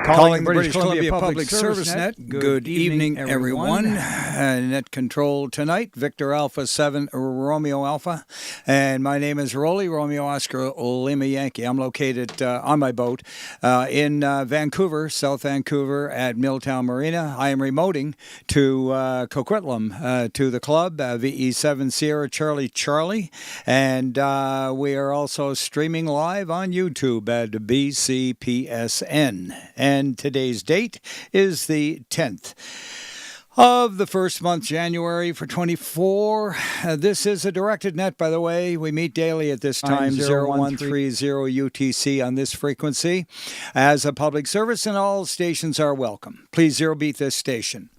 Calling the British Columbia Public Service Net. Good evening, everyone. Net control tonight, Victor Alpha 7 Romeo Alpha. And my name is Roly, Romeo Oscar Lima Yankee. I'm located on my boat in Vancouver, South Vancouver at Milltown Marina. I am remoting to Coquitlam, to the club, VE7 Sierra Charlie Charlie. And we are also streaming live on YouTube at BCPSN. And today's date is the 10th of the first month, January for 24. This is a directed net, by the way. We meet daily at this time, 0130 UTC on this frequency. As a public service, and all stations are welcome. Please zero beat this station.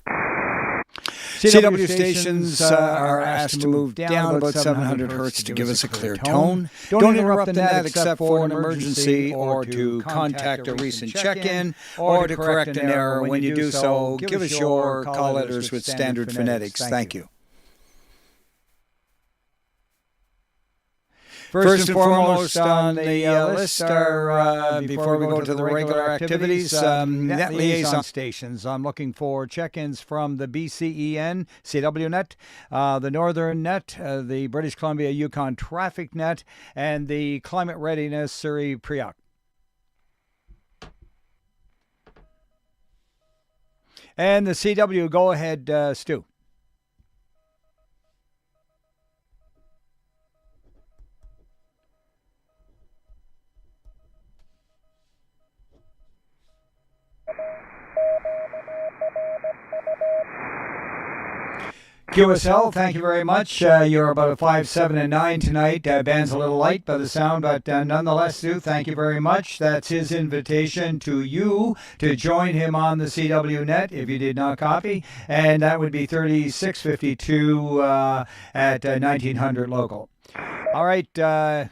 CW stations are asked to move down about 700 hertz to give us a clear tone. Don't interrupt the net except for an emergency or to contact a recent check-in or to correct an error. When you do so, give us your call letters with standard phonetics. Thank you. First and foremost on the list are, before we go to the regular activities, net liaison stations. I'm looking for check-ins from the BCEN, CW Net, the Northern Net, the British Columbia Yukon Traffic Net, and the Climate Readiness Surrey Preoc. And the CW, go ahead, Stu. QSL, thank you very much. You're about a 5, 7, and 9 tonight. Band's a little light by the sound, but nonetheless, Stu, thank you very much. That's his invitation to you to join him on the CW Net if you did not copy. And that would be 3652 at 1900 local. All right. Thank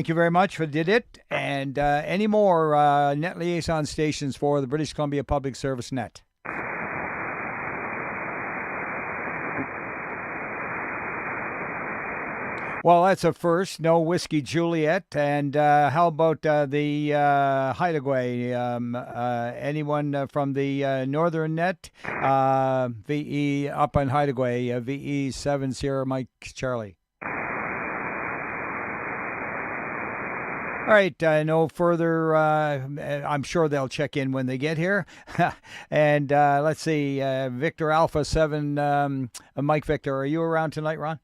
you very much for did it. And any more net liaison stations for the British Columbia Public Service Net? Well, that's a first. No Whiskey Juliet. And how about the Hideaway? Anyone from the Northern Net? VE up on Hideaway, VE7 Sierra Mike Charlie. All right, no further. I'm sure they'll check in when they get here. And let's see, Victor Alpha 7, Mike Victor, are you around tonight, Ron?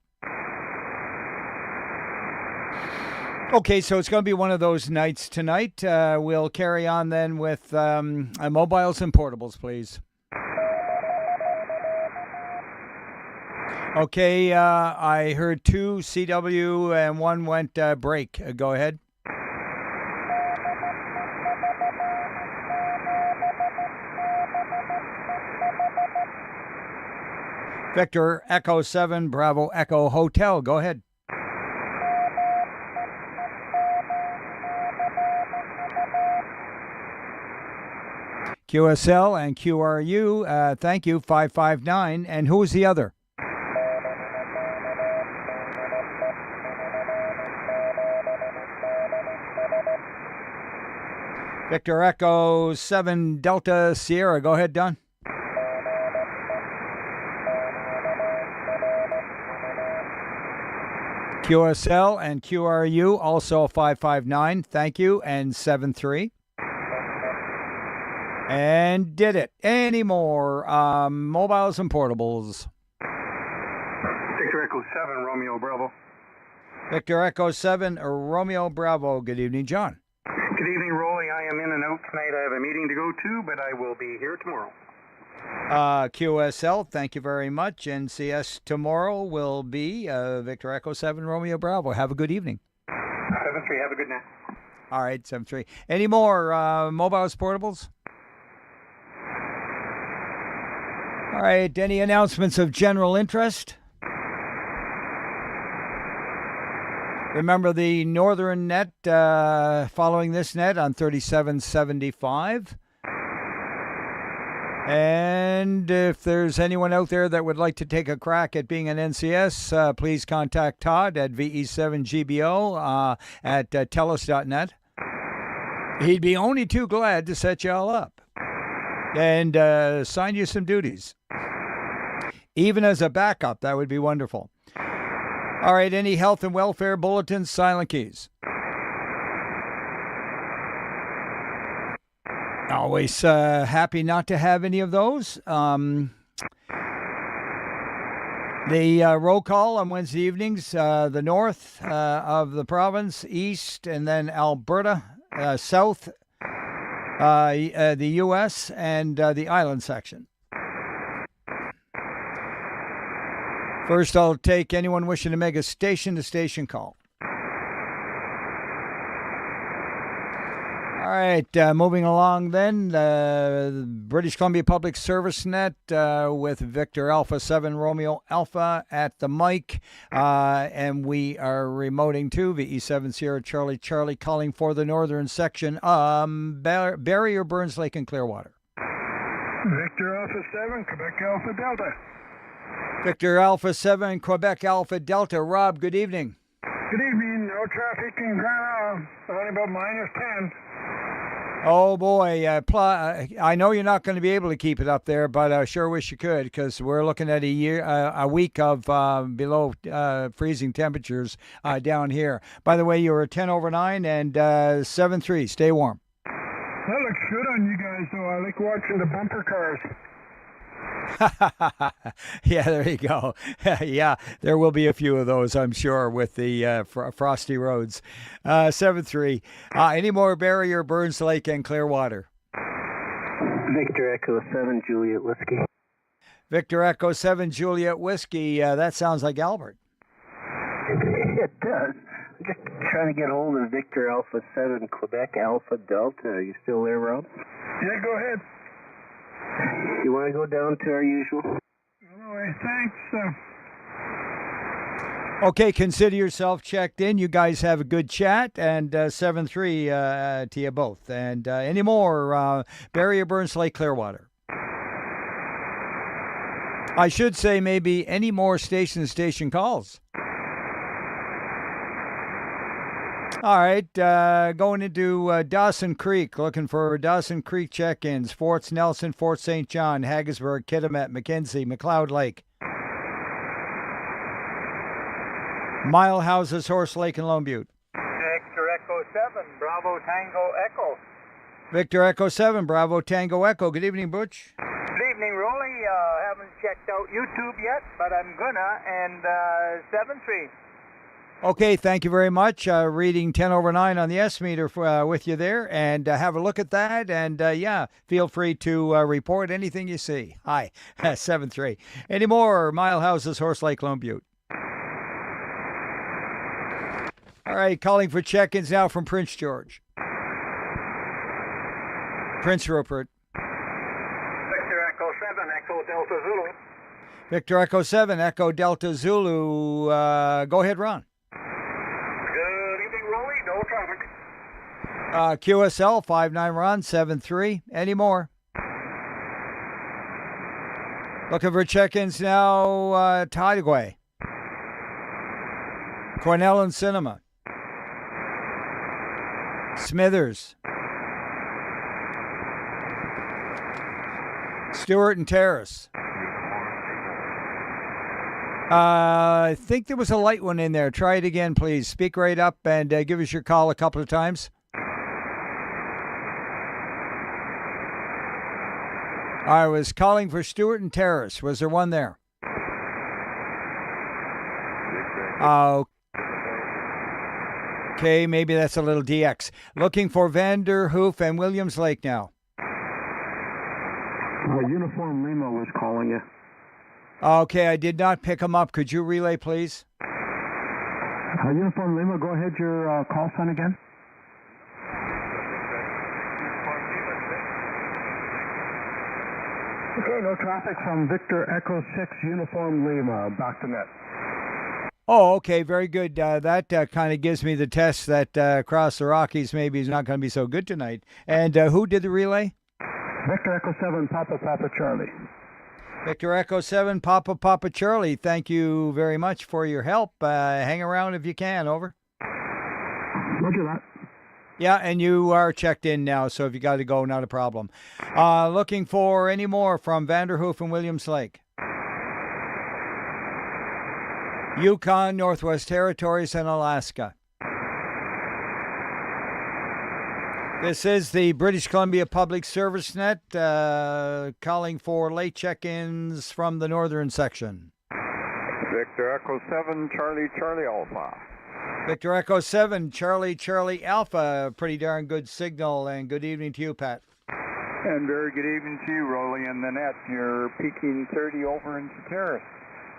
Okay, so it's going to be one of those nights tonight. We'll carry on then with mobiles and portables, please. Okay, I heard 2 CW and 1 went break. Go ahead. Victor Echo 7 Bravo Echo Hotel. Go ahead. QSL and QRU, thank you, 559. And who was the other? Victor Echo 7 Delta Sierra. Go ahead, Don. QSL and QRU, also 559. Thank you, and 73. And did it. Any more mobiles and portables? Victor Echo 7, Romeo Bravo. Victor Echo 7, Romeo Bravo. Good evening, John. Good evening, Roly. I am in and out tonight. I have a meeting to go to, but I will be here tomorrow. QSL, thank you very much. NCS tomorrow will be Victor Echo 7, Romeo Bravo. Have a good evening. 7-3, have a good night. All right, 7-3. Any more mobiles, portables? All right, any announcements of general interest? Remember the Northern Net following this net on 3775. And if there's anyone out there that would like to take a crack at being an NCS, please contact Todd at VE7GBO at telus.net. He'd be only too glad to set you all up and assign you some duties. Even as a backup, that would be wonderful. All right, any health and welfare bulletins, silent keys. Always happy not to have any of those. The roll call on Wednesday evenings, the north of the province, east, and then Alberta, south, the U.S., and the island section. First, I'll take anyone wishing to make a station-to-station call. All right, moving along then, the British Columbia Public Service Net with Victor Alpha 7 Romeo Alpha at the mic, and we are remoting to VE7 Sierra Charlie Charlie, calling for the northern section, Barrier, Burns Lake, and Clearwater. Victor Alpha 7, Quebec Alpha Delta. Victor Alpha 7, Quebec Alpha Delta. Rob, good evening. Good evening. No traffic in Grand Isle, only about -10. Oh, boy. I know you're not going to be able to keep it up there, but I sure wish you could, because we're looking at a week of below freezing temperatures down here. By the way, you were 10 over 9 and 7-3. Stay warm. That looks good on you guys, though. I like watching the bumper cars. Yeah, there you go. Yeah, there will be a few of those, I'm sure, with the frosty roads. 7-3. Any more Barrier, Burns Lake, and Clearwater? Victor Echo 7, Juliet Whiskey. Victor Echo 7, Juliet Whiskey. That sounds like Albert. It does. I'm just trying to get hold of Victor Alpha 7, Quebec Alpha Delta. Are you still there, Rob? Yeah, go ahead. You want to go down to our usual? Anyway, thanks. Okay, consider yourself checked in. You guys have a good chat, and 7-3 to you both. And any more, Barrier, Burns Lake, Clearwater. I should say maybe any more station-to-station calls. All right, going into Dawson Creek, looking for Dawson Creek check-ins. Forts Nelson, Fort St. John, Hagesburg, Kitimat, McKenzie, McLeod Lake. Mile Houses, Horse Lake, and Lone Butte. Victor Echo 7, Bravo Tango Echo. Victor Echo 7, Bravo Tango Echo. Good evening, Butch. Good evening, Roly. Haven't checked out YouTube yet, but I'm gonna, and 7-3. Okay, thank you very much. Reading 10 over 9 on the S-meter with you there, and have a look at that. And, yeah, feel free to report anything you see. Hi, 7-3. Any more Mile Houses, Horse Lake, Lone Butte? All right, calling for check-ins now from Prince George. Prince Rupert. Victor Echo 7, Echo Delta Zulu. Victor Echo 7, Echo Delta Zulu. Go ahead, Ron. Good evening, Roly. No traffic. QSL 59 Ron 7-3. Any more? Looking for check-ins now. Tideway. Cornell and Cinema. Smithers. Stewart and Terrace. I think there was a light one in there. Try it again, please. Speak right up and give us your call a couple of times. I was calling for Stewart and Terrace. Was there one there? Okay, maybe that's a little DX. Looking for Vanderhoof and Williams Lake now. Uniform Lima was calling you. Okay, I did not pick him up. Could you relay, please? Uniform Lima, go ahead, your call sign again. Okay, no traffic from Victor Echo 6, Uniform Lima, back to net. Oh, okay, very good. That kind of gives me the test that across the Rockies maybe is not going to be so good tonight. And who did the relay? Victor Echo 7, Papa Charlie. Victor Echo 7, Papa Charlie. Thank you very much for your help. Hang around if you can. Over. Roger that. Yeah, and you are checked in now, so if you got to go, not a problem. Looking for any more from Vanderhoof and Williams Lake. Yukon, Northwest Territories, and Alaska. This is the British Columbia Public Service Net, calling for late check-ins from the northern section. Victor Echo 7, Charlie, Charlie Alpha. Victor Echo 7, Charlie, Charlie Alpha. Pretty darn good signal, and good evening to you, Pat. And very good evening to you, Roly, in the net. You're peaking 30 over in Terrace.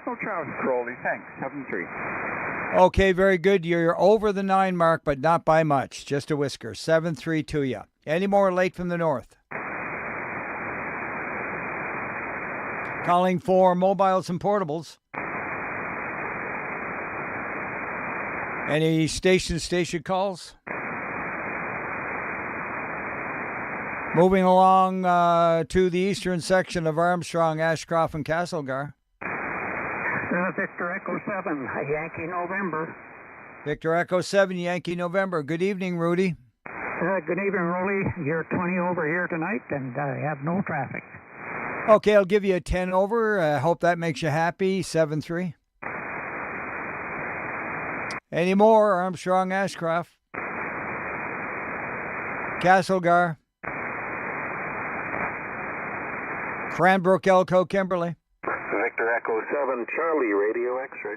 No traffic, Roly. Thanks. 7-3. Okay, very good. You're over the 9 mark, but not by much. Just a whisker. 7-3 to you. Any more late from the north? Calling for mobiles and portables. Any station calls? Moving along to the eastern section of Armstrong, Ashcroft, and Castlegar. Victor Echo 7, Yankee November. Victor Echo 7, Yankee November. Good evening, Rudy. Good evening, Roly. You're 20 over here tonight, and I have no traffic. Okay, I'll give you a 10 over. I hope that makes you happy. 7-3. Any more, Armstrong, Ashcroft? Castlegar. Cranbrook, Elko, Kimberley. Victor Echo 7, Charlie, Radio X-ray.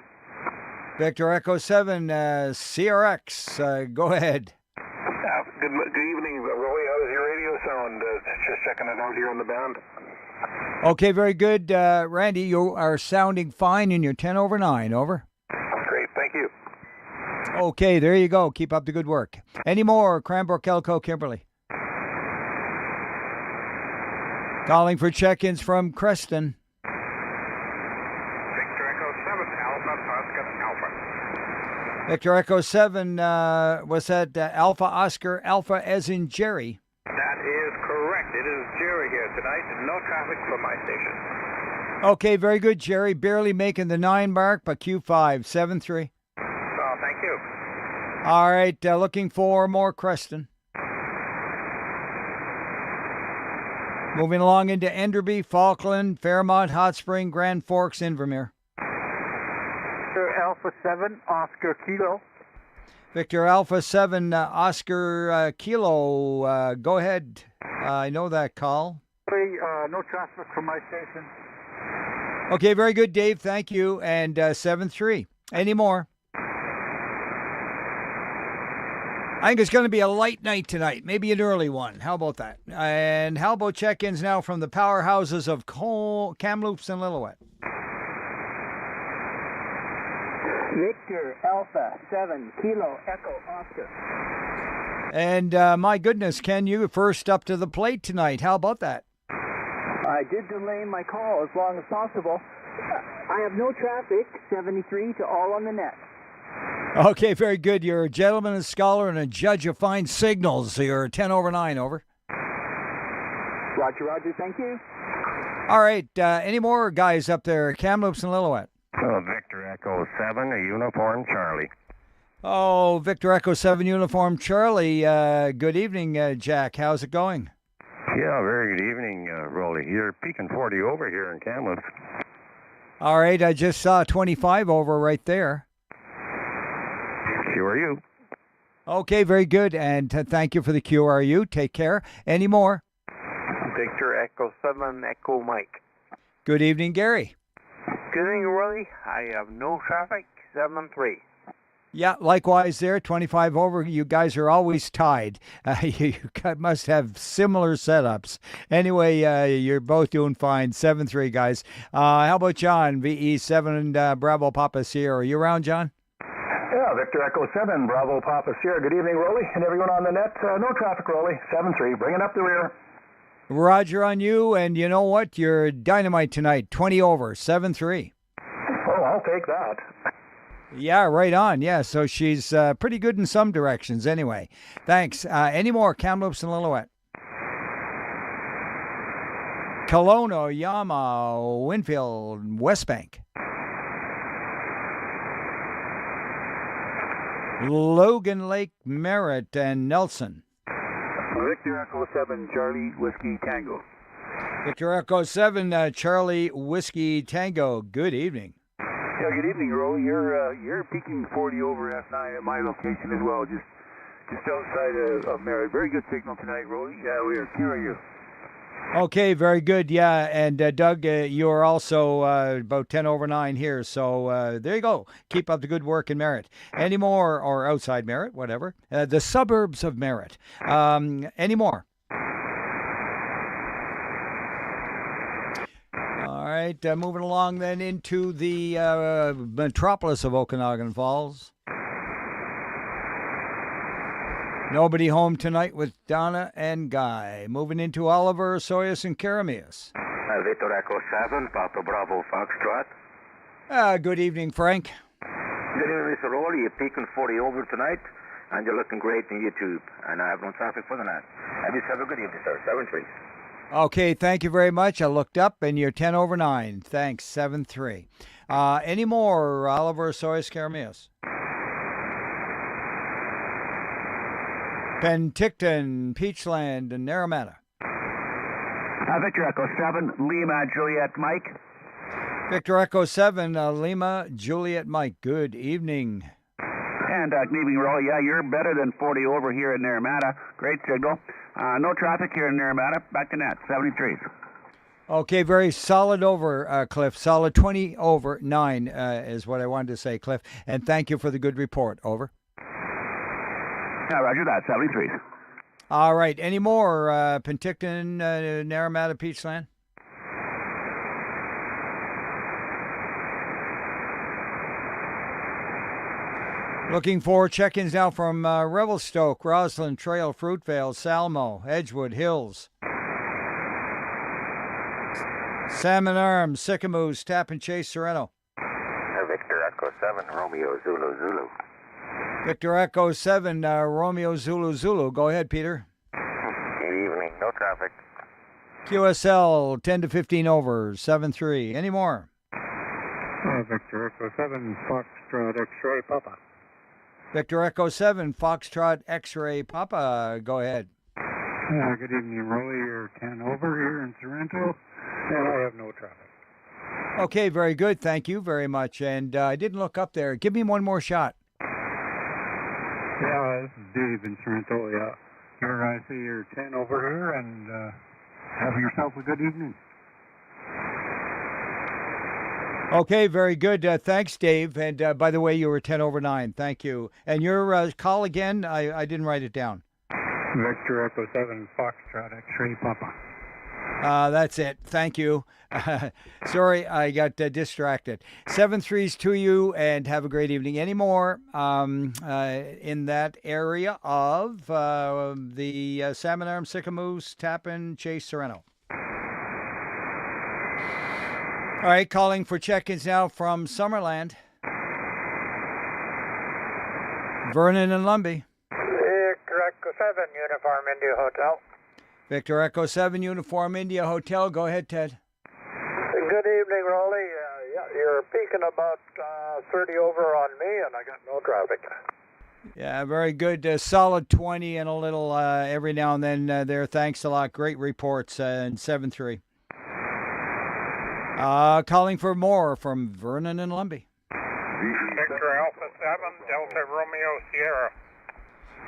Victor Echo 7, CRX. Go ahead. Good evening, Roy. How does your radio sound? Just checking it out here on the band. Okay, very good. Randy, you are sounding fine in your 10 over 9. Over. Great, thank you. Okay, there you go. Keep up the good work. Any more, Cranbrook, Elko, Kimberley? Calling for check-ins from Creston. Victor Echo 7, Alpha, Oscar, Alpha. Victor Echo 7, was that Alpha Oscar, Alpha as in Jerry? That is correct. It is Jerry here tonight. No traffic from my station. Okay, very good, Jerry. Barely making the 9 mark, but Q5, 7-3. Oh, thank you. All right, looking for more Creston. Moving along into Enderby, Falkland, Fairmont, Hot Spring, Grand Forks, Invermere. Alpha 7, Oscar Kilo. Victor Alpha 7, Oscar Kilo. Go ahead. I know that call. No traffic from my station. Okay, very good, Dave. Thank you. And 7-3. Any more? I think it's going to be a light night tonight, maybe an early one. How about that? And how about check-ins now from the powerhouses of Kamloops and Lillooet? Victor Alpha 7, Kilo Echo Oscar. And my goodness, Ken, you first up to the plate tonight. How about that? I did delay my call as long as possible. I have no traffic, 73 to all on the net. Okay, very good. You're a gentleman, a scholar, and a judge of fine signals. You're 10 over 9, over. Roger, Roger, thank you. All right, any more guys up there, Kamloops and Lillooet? Victor Echo 7, a uniform Charlie. Oh, Victor Echo 7, uniform Charlie. Good evening, Jack. How's it going? Yeah, very good evening, Roly. You're peaking 40 over here in Kamloops. All right, I just saw 25 over right there. QRU. Okay, very good. And thank you for the QRU. Take care. Any more? Victor Echo 7, Echo Mike. Good evening, Gary. Good evening, Roly. I have no traffic, 7-3. Yeah, likewise there, 25 over. You guys are always tied. You must have similar setups. Anyway, you're both doing fine. 7-3, guys. How about John, VE7 and Bravo Papa Sierra? Are you around, John? Yeah, Victor Echo 7, Bravo Papa Sierra. Good evening, Roly, and everyone on the net. No traffic, Roly. 7-3, bringing up the rear. Roger on you, and you know what? You're dynamite tonight. 20 over, 7-3. Oh, I'll take that. Yeah, right on. Yeah, so she's pretty good in some directions anyway. Thanks. Any more, Kamloops and Lillooet? Kelowna, Yama, Winfield, Westbank. Logan Lake, Merritt, and Nelson. Victor Echo 7, Charlie Whiskey Tango. Victor Echo 7, Charlie Whiskey Tango. Good evening. Yeah, good evening, Roly. You're peaking 40 over F9 at my location as well, just outside of Merritt. Very good signal tonight, Roly. Yeah, we are hearing you. Okay, very good. Yeah, and Doug, you're also about 10 over 9 here. So there you go. Keep up the good work in Merritt. Any more, or outside Merritt, whatever. The suburbs of Merritt. Any more? All right, moving along then into the metropolis of Okanagan Falls. Nobody home tonight with Donna and Guy. Moving into Oliver, Soyuz, and Karamias. Victor Echo 7, Papa Bravo Foxtrot. Good evening, Frank. Good evening, Mr. Roly. You're peaking 40 over tonight, and you're looking great in YouTube. And I have no traffic for the night. Have yourself a good evening, sir. 7-3. Okay, thank you very much. I looked up, and you're 10 over 9. Thanks, 7-3. Any more, Oliver, Soyuz, Karamias? Penticton, Peachland, and Naramata. Victor Echo 7, Lima, Juliet, Mike. Victor Echo 7, Lima, Juliet, Mike. Good evening. And good evening, Roly. Yeah, you're better than 40 over here in Naramata. Great signal. No traffic here in Naramata. Back to net, 73. Okay, very solid over, Cliff. Solid 20 over 9 is what I wanted to say, Cliff. And thank you for the good report. Over. Yeah, roger that, 73. All right. Any more, Penticton, Naramata, Peachland? Looking for check-ins now from Revelstoke, Roslyn, Trail, Fruitvale, Salmo, Edgewood, Hills, Salmon Arms, Sycamoose, Tappan Chase, Sereno. Victor Echo 7, Romeo Zulu Zulu. Victor Echo 7, Romeo Zulu Zulu. Go ahead, Peter. Good evening, no traffic. QSL 10 to 15 over, 7-3. Any more? Victor Echo 7, Foxtrot X-Ray Papa. Victor Echo 7, Foxtrot X-Ray Papa. Go ahead. Good evening, Roly. You're 10 over here in Sorrento, and I have no traffic. Okay, very good. Thank you very much. And I didn't look up there. Give me one more shot. Yeah, this is Dave in Sorrento, yeah. I see you're 10 over here, and have yourself a good evening. Okay, very good. Thanks, Dave. And by the way, you were 10 over 9. Thank you. And your call again? I didn't write it down. Victor Echo 7, Foxtrot X-Ray Papa. That's it. Thank you. Sorry, I got distracted. 7-3s to you, and have a great evening. Any more in that area of the Salmon Arm, Sycamoose, Tappan, Chase, Sereno? All right, calling for check-ins now from Summerland. Vernon and Lumbee. Victor Echo 7, Uniform India Hotel. Victor Echo 7, Uniform India Hotel. Go ahead, Ted. Good evening, Roly. You're peaking about 30 over on me, and I got no traffic. Yeah, very good. Solid 20 and a little every now and then there. Thanks a lot. Great reports. And 7-3. Calling for more from Vernon and Lumbee. Victor Alpha 7, Delta Romeo Sierra.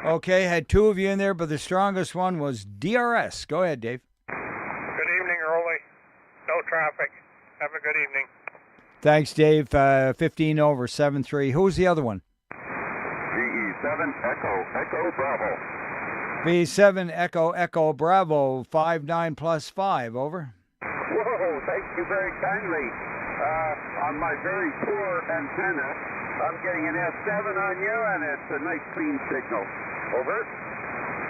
Okay, had two of you in there, but the strongest one was DRS. Go ahead, Dave. Good evening, Roly. No traffic. Have a good evening. Thanks, Dave. 15 over, 7-3. Who's the other one? VE7 Echo Bravo. V7 Echo Bravo, 5-9 plus 5. Over. Whoa, thank you very kindly. On my very poor antenna, I'm getting an S7 on you, and it's a nice clean signal. Over.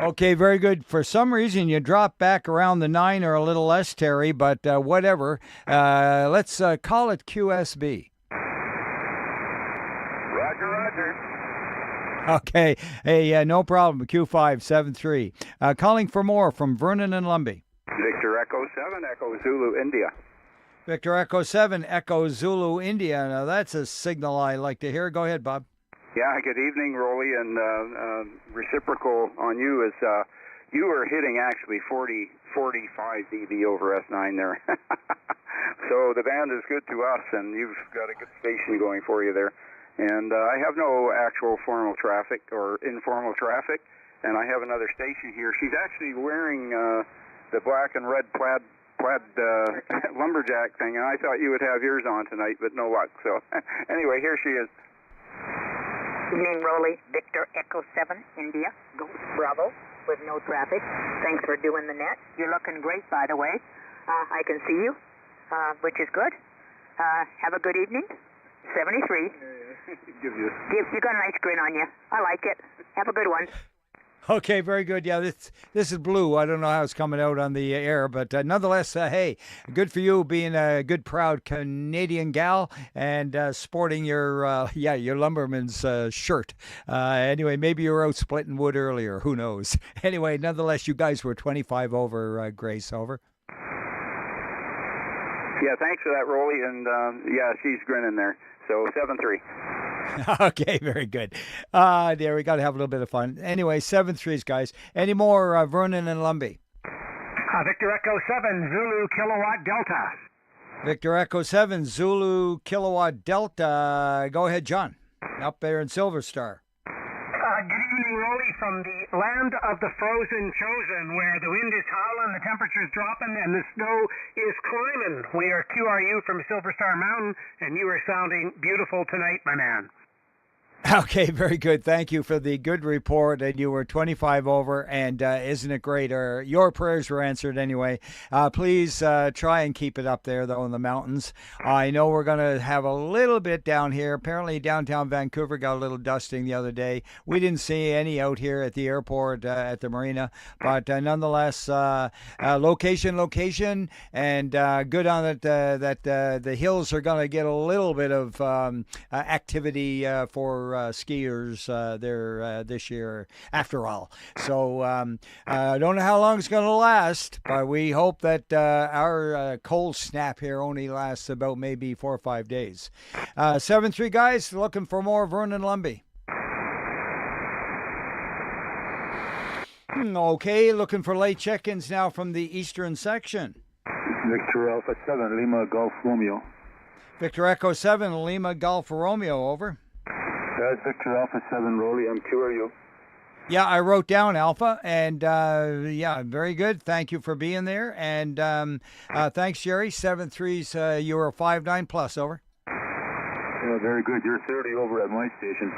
Okay, very good. For some reason, you dropped back around the 9 or a little less, Terry, but whatever. Let's call it QSB. Roger. Okay. Hey, no problem. Q5, 7-3. Calling for more from Vernon and Lumbee. Victor Echo 7, Echo Zulu, India. Victor Echo 7, Echo Zulu, India. Now, that's a signal I like to hear. Go ahead, Bob. Yeah, good evening, Roly, and reciprocal on you is you were hitting actually 45 dB over S9 there. So the band is good to us, and you've got a good station going for you there. And I have no actual formal traffic or informal traffic, and I have another station here. She's actually wearing the black and red plaid lumberjack thing, and I thought you would have yours on tonight, but no luck. So anyway, here she is. Evening, Roly. Victor Echo 7, India, Golf Bravo, with no traffic. Thanks for doing the net. You're looking great, by the way. I can see you, which is good. Have a good evening. 73. You got a nice grin on you. I like it. Have a good one. Okay, very good. Yeah, this is blue. I don't know how it's coming out on the air, but nonetheless, hey, good for you being a good, proud Canadian gal and sporting your lumberman's shirt. Anyway, maybe you were out splitting wood earlier. Who knows? Anyway, nonetheless, you guys were 25 over, Grace. Over. Yeah, thanks for that, Roly. And yeah, she's grinning there. So 7-3. Okay, very good. There, we got to have a little bit of fun. Anyway, 7-3s, guys. Any more Vernon and Lumbee? Victor Echo 7, Zulu Kilowatt Delta. Victor Echo 7, Zulu Kilowatt Delta. Go ahead, John. Up there in Silver Star. Good evening, Roly, from the land of the frozen chosen, where the wind is howling, the temperature's dropping, and the snow is climbing. We are QRU from Silver Star Mountain, and you are sounding beautiful tonight, my man. Okay, very good. Thank you for the good report. And you were 25 over, and isn't it great? Your prayers were answered anyway. Please try and keep it up there, though, in the mountains. I know we're going to have a little bit down here. Apparently, downtown Vancouver got a little dusting the other day. We didn't see any out here at the airport, at the marina. But nonetheless, location, and good on it that the hills are going to get a little bit of activity for skiers there this year after all. So I don't know how long it's going to last, but we hope that our cold snap here only lasts about maybe 4 or 5 days. 7-3 guys, looking for more Vernon Lumbee. Okay, looking for late check-ins now from the eastern section. Victor Alpha 7, Lima Golf Romeo. Victor Echo 7, Lima Golf Romeo, over. That's Victor Alpha 7, Roly. I'm QRU. Yeah, I wrote down Alpha, and yeah, very good. Thank you for being there, and thanks, Jerry. 7-3s, you were 5-9 plus, over. Yeah, very good. You're 30 over at my station.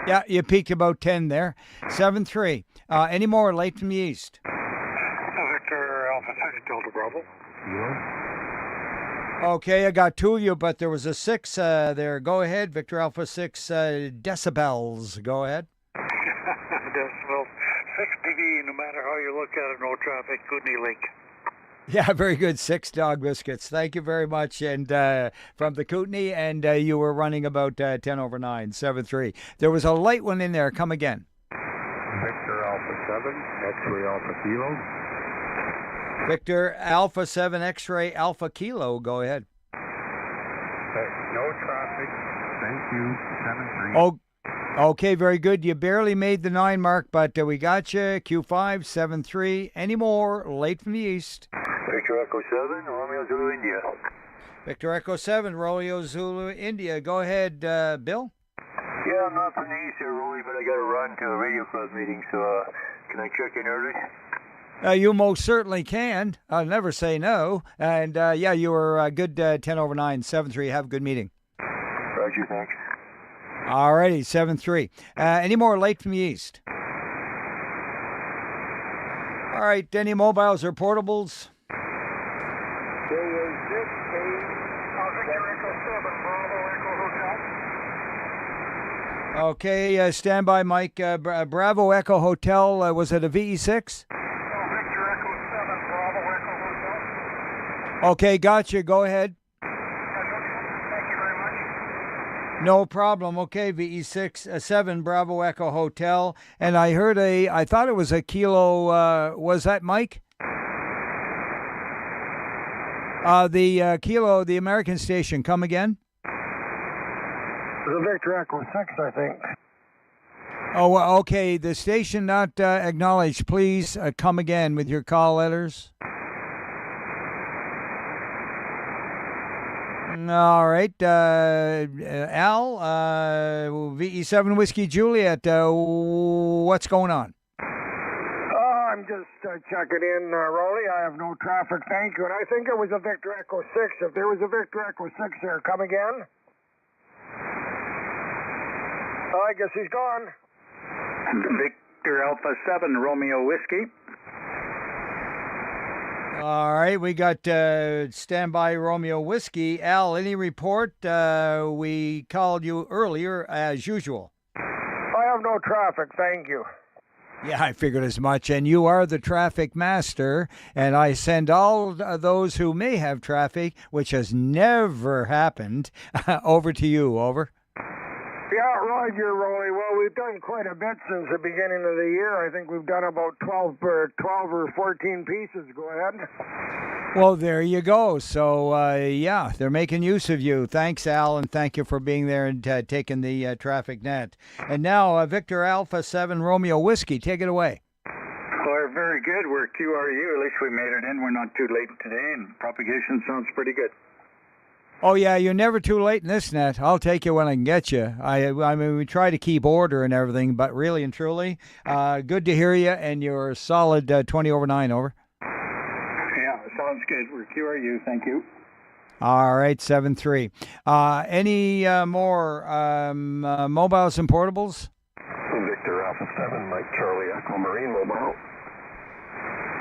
Yeah, you peaked about 10 there. 7-3. Any more late from the east? Victor Alpha 6, Delta Bravo. Yeah. Okay, I got 2 of you, but there was a 6 there. Go ahead, Victor Alpha 6 decibels. Go ahead. Decibels. 6 dB, no matter how you look at it, no traffic, Kootenay Link. Yeah, very good. 6 dog biscuits. Thank you very much. And from the Kootenay, and you were running about 10 over 9, 7-3. There was a light one in there. Come again. Victor Alpha 7, X-ray Alpha Kilo. Victor Alpha 7 X-ray Alpha Kilo. Go ahead. No traffic. Thank you. 7-3. Oh, okay, very good. You barely made the 9 mark, but we got you. Q5, 7-3. Any more late from the east? Victor Echo 7, Romeo Zulu India. Victor Echo 7, Romeo Zulu India. Go ahead, Bill. Yeah, I'm not from the east here, Roly, but I got to run to a radio club meeting, so can I check in early? You most certainly can. I'll never say no. And yeah, you were good 10 over 9, 7-3. Have a good meeting. Roger, thanks. All righty, 7-3. Any more late from the east? All right, any mobiles or portables? Okay, stand by, Mike. Bravo Echo Hotel, was it a VE6? Okay, gotcha. Go ahead. No problem. Okay, VE6 7 Bravo Echo Hotel, and I heard I thought it was a kilo. Was that Mike? The kilo, the American station. Come again. The Victor Echo 6, I think. Oh, well, okay. The station not acknowledged. Please come again with your call letters. All right. Al, VE7 Whiskey Juliet, what's going on? I'm just checking in, Roly. I have no traffic, thank you. And I think it was a Victor Echo 6. If there was a Victor Echo 6 there, come again? Oh, I guess he's gone. Victor Alpha 7 Romeo Whiskey. All right, we got standby Romeo Whiskey. Al, any report? We called you earlier as usual. I have no traffic, thank you. Yeah, I figured as much. And you are the traffic master, and I send all those who may have traffic, which has never happened, over to you. Over. Yeah, Roger, Roly. Well, we've done quite a bit since the beginning of the year. I think we've done about 12 or 14 pieces. Go ahead. Well, there you go. So, yeah, they're making use of you. Thanks, Al, and thank you for being there and taking the traffic net. And now, Victor Alpha 7 Romeo Whiskey, take it away. We're very good. We're QRU. At least we made it in. We're not too late today, and propagation sounds pretty good. Oh, yeah, you're never too late in this net. I'll take you when I can get you. I mean, we try to keep order and everything, but really and truly, good to hear you, and you're a solid 20 over 9, over. Yeah, sounds good. We're QRU. Thank you. All right, 7-3. Any more mobiles and portables? Victor Alpha 7, Mike Charlie Echo Marine Mobile.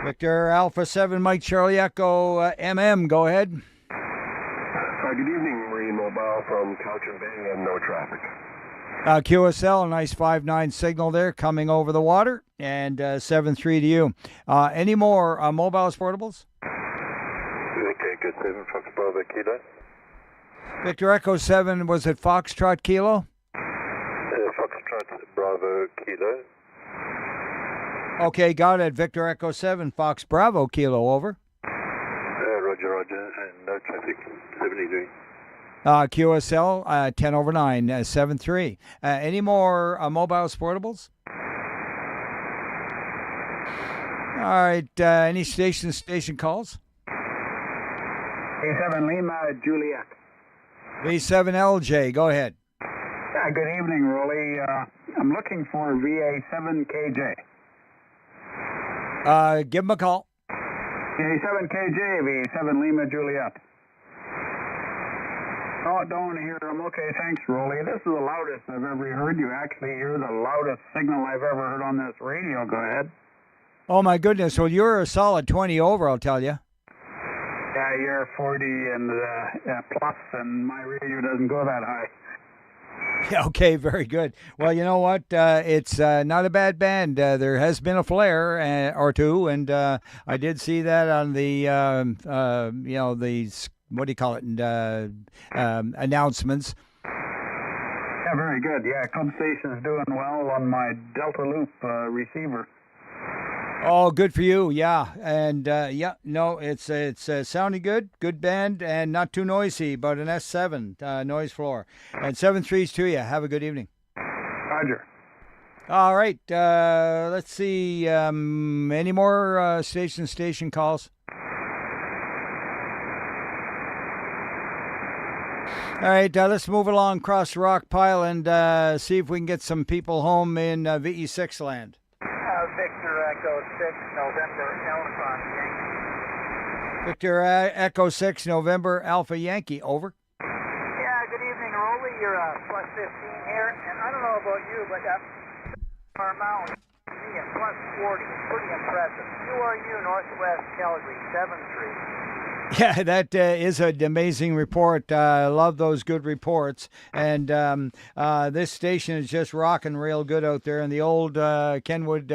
Victor Alpha 7, Mike Charlie Echo MM, go ahead. Good evening, Marine Mobile from Cowichan Bay and no traffic. QSL, a nice 5-9 signal there coming over the water, and 7-3 to you. Any more mobiles, portables? Okay, good. 7 Fox Bravo Kilo. Victor Echo 7, was it Foxtrot Kilo? Foxtrot Bravo Kilo. Okay, got it. Victor Echo 7, Fox Bravo Kilo, over. Roger, and no traffic. 73. QSL, 10 over 9, 7-3. Any more mobiles, portables? All right, any station calls? A7 Lima Juliet. V7LJ, go ahead. Good evening, Roly. I'm looking for VA7KJ. Give him a call. VA7KJ, VA7 Lima Juliet. Oh, don't hear him. Okay, thanks, Roly. This is the loudest I've ever heard you. Actually, you're the loudest signal I've ever heard on this radio. Go ahead. Oh, my goodness. Well, you're a solid 20 over, I'll tell you. Yeah, you're 40 and plus, and my radio doesn't go that high. Yeah, okay, very good. Well, you know what? It's not a bad band. There has been a flare or two, and I did see that on the, the, what do you call it, announcements. Yeah, very good. Yeah, Club Station's doing well on my Delta Loop receiver. Oh, good for you, yeah. And, it's sounding good, good band, and not too noisy, but an S7 noise floor. And 7-3s to you. Have a good evening. Roger. All right, let's see, any more station calls? All right, let's move along across the rock pile and see if we can get some people home in VE6 land. Victor Echo 6, November Alpha Yankee. Victor Echo 6, November Alpha Yankee, over. Yeah, good evening, Roly. You're plus 15 here, and I don't know about you, but our mountain, me at plus 40, pretty impressive. QRU Northwest Calgary, 7-3. Yeah, that is an amazing report. I love those good reports. And this station is just rocking real good out there. And the old Kenwood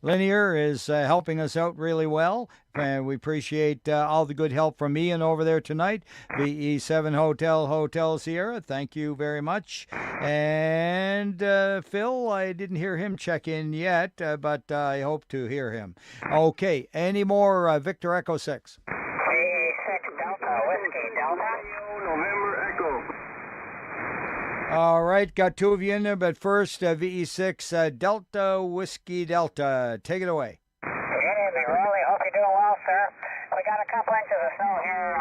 Linear is helping us out really well. And we appreciate all the good help from Ian over there tonight. VE7 Hotel Sierra, thank you very much. And Phil, I didn't hear him check in yet, but I hope to hear him. Okay, any more Victor Echo 6? VE6 Delta, Whiskey Delta. November Echo. All right, got two of you in there, but first, VE6 Delta Whiskey Delta. Take it away. Good evening, Roly. Hope you're doing well, sir. We got a couple inches of snow here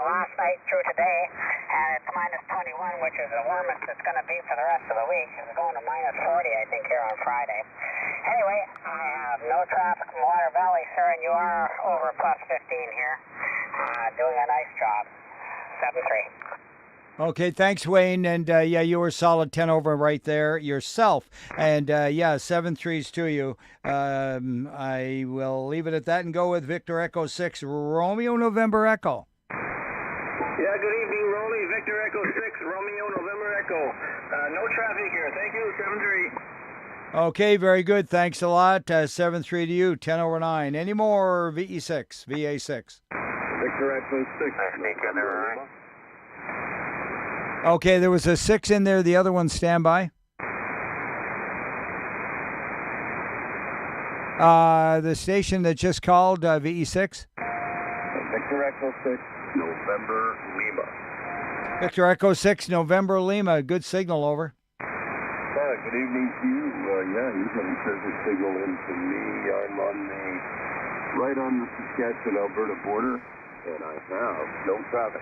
last night through today, and it's minus 21, which is the warmest it's going to be for the rest of the week. It's going to minus 40, I think, here on Friday. Anyway, I have no traffic from Water Valley, sir, and you are over plus 15 here. Doing a nice job. 7-3. Okay, thanks, Wayne. And yeah, you were solid 10 over right there yourself. And yeah, 7-3s to you. I will leave it at that and go with Victor Echo 6, Romeo November Echo. Yeah, good evening, Roly. Victor Echo 6, Romeo November Echo. No traffic here. Thank you, 7-3. Okay, very good. Thanks a lot. 7-3 to you, 10 over 9. Any more VE6, VA6? Victor Echo 6. Okay, there was a 6 in there. The other one standby. The station that just called, VE6? Victor Echo 6, November Lima. Victor Echo 6, November Lima. Good signal, over. Good evening to you. Yeah, you have a perfect signal in to me. I'm right on the Saskatchewan-Alberta border, and I have no traffic.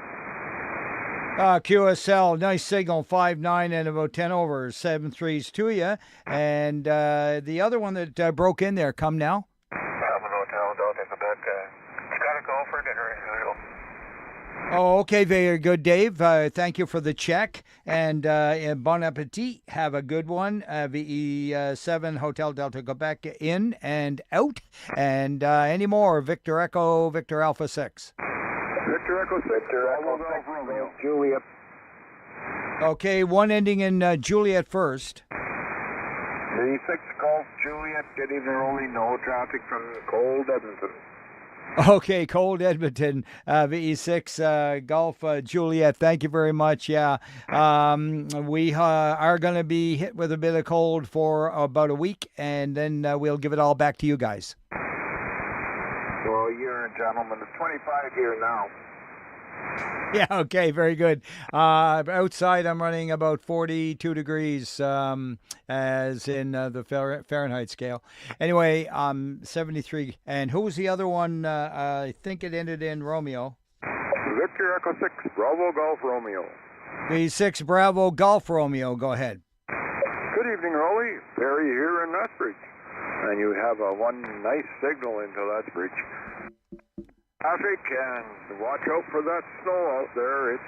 QSL, nice signal, 5-9 and about 10 over, 7-3s to you. And the other one that broke in there, come now. Hotel, Delta, Quebec. You got to go for dinner as usual. Oh, okay, very good, Dave. Thank you for the check. And bon appetit. Have a good one. VE7 Hotel Delta Quebec in and out. And any more, Victor Echo, Victor Alpha 6. Victor Echo 6, Golf Romeo. Juliet. Okay, one ending in Juliet first. The 6 Golf Juliet. Good evening, Roly. No traffic from cold Edmonton. Okay, cold Edmonton, VE6 Golf Juliet. Thank you very much. Yeah, we are going to be hit with a bit of cold for about a week, and then we'll give it all back to you guys. Well, you're a gentleman. It's 25 here now. Yeah, okay, very good. Outside, I'm running about 42 degrees, as in the Fahrenheit scale. Anyway, 73. And who was the other one? I think it ended in Romeo. Victor Echo 6, Bravo Golf Romeo. The 6 Bravo Golf Romeo. Go ahead. Good evening, Roly. Perry here in Lethbridge. And you have one nice signal into Lethbridge. Traffic, and watch out for that snow out there. It's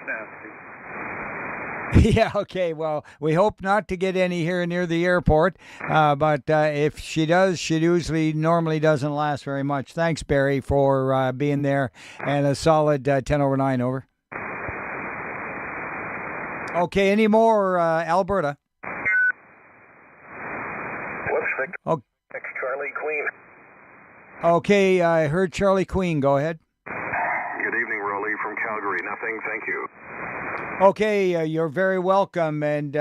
nasty. Yeah, okay. Well, we hope not to get any here near the airport. But if she does, she normally doesn't last very much. Thanks, Barry, for being there. And a solid 10 over 9, over. Okay, any more, Alberta? Whoops, Victor. Oh. Charlie Queen. Okay, I heard Charlie Queen. Go ahead. Good evening, Roly from Calgary. Nothing, thank you. Okay, you're very welcome. And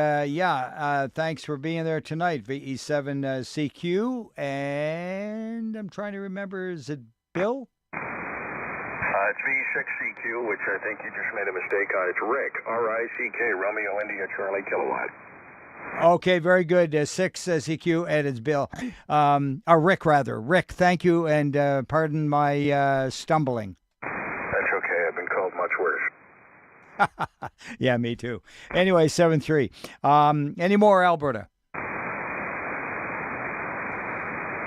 thanks for being there tonight, VE7 CQ. And I'm trying to remember, is it Bill? It's V6CQ, which I think you just made a mistake on. It's Rick, R-I-C-K, Romeo India Charlie Kilowatt. Okay, very good. 6 CQ, and it's Bill. Rick, rather. Rick, thank you, and pardon my stumbling. That's okay. I've been called much worse. Yeah, me too. Anyway, 7-3. Any more, Alberta?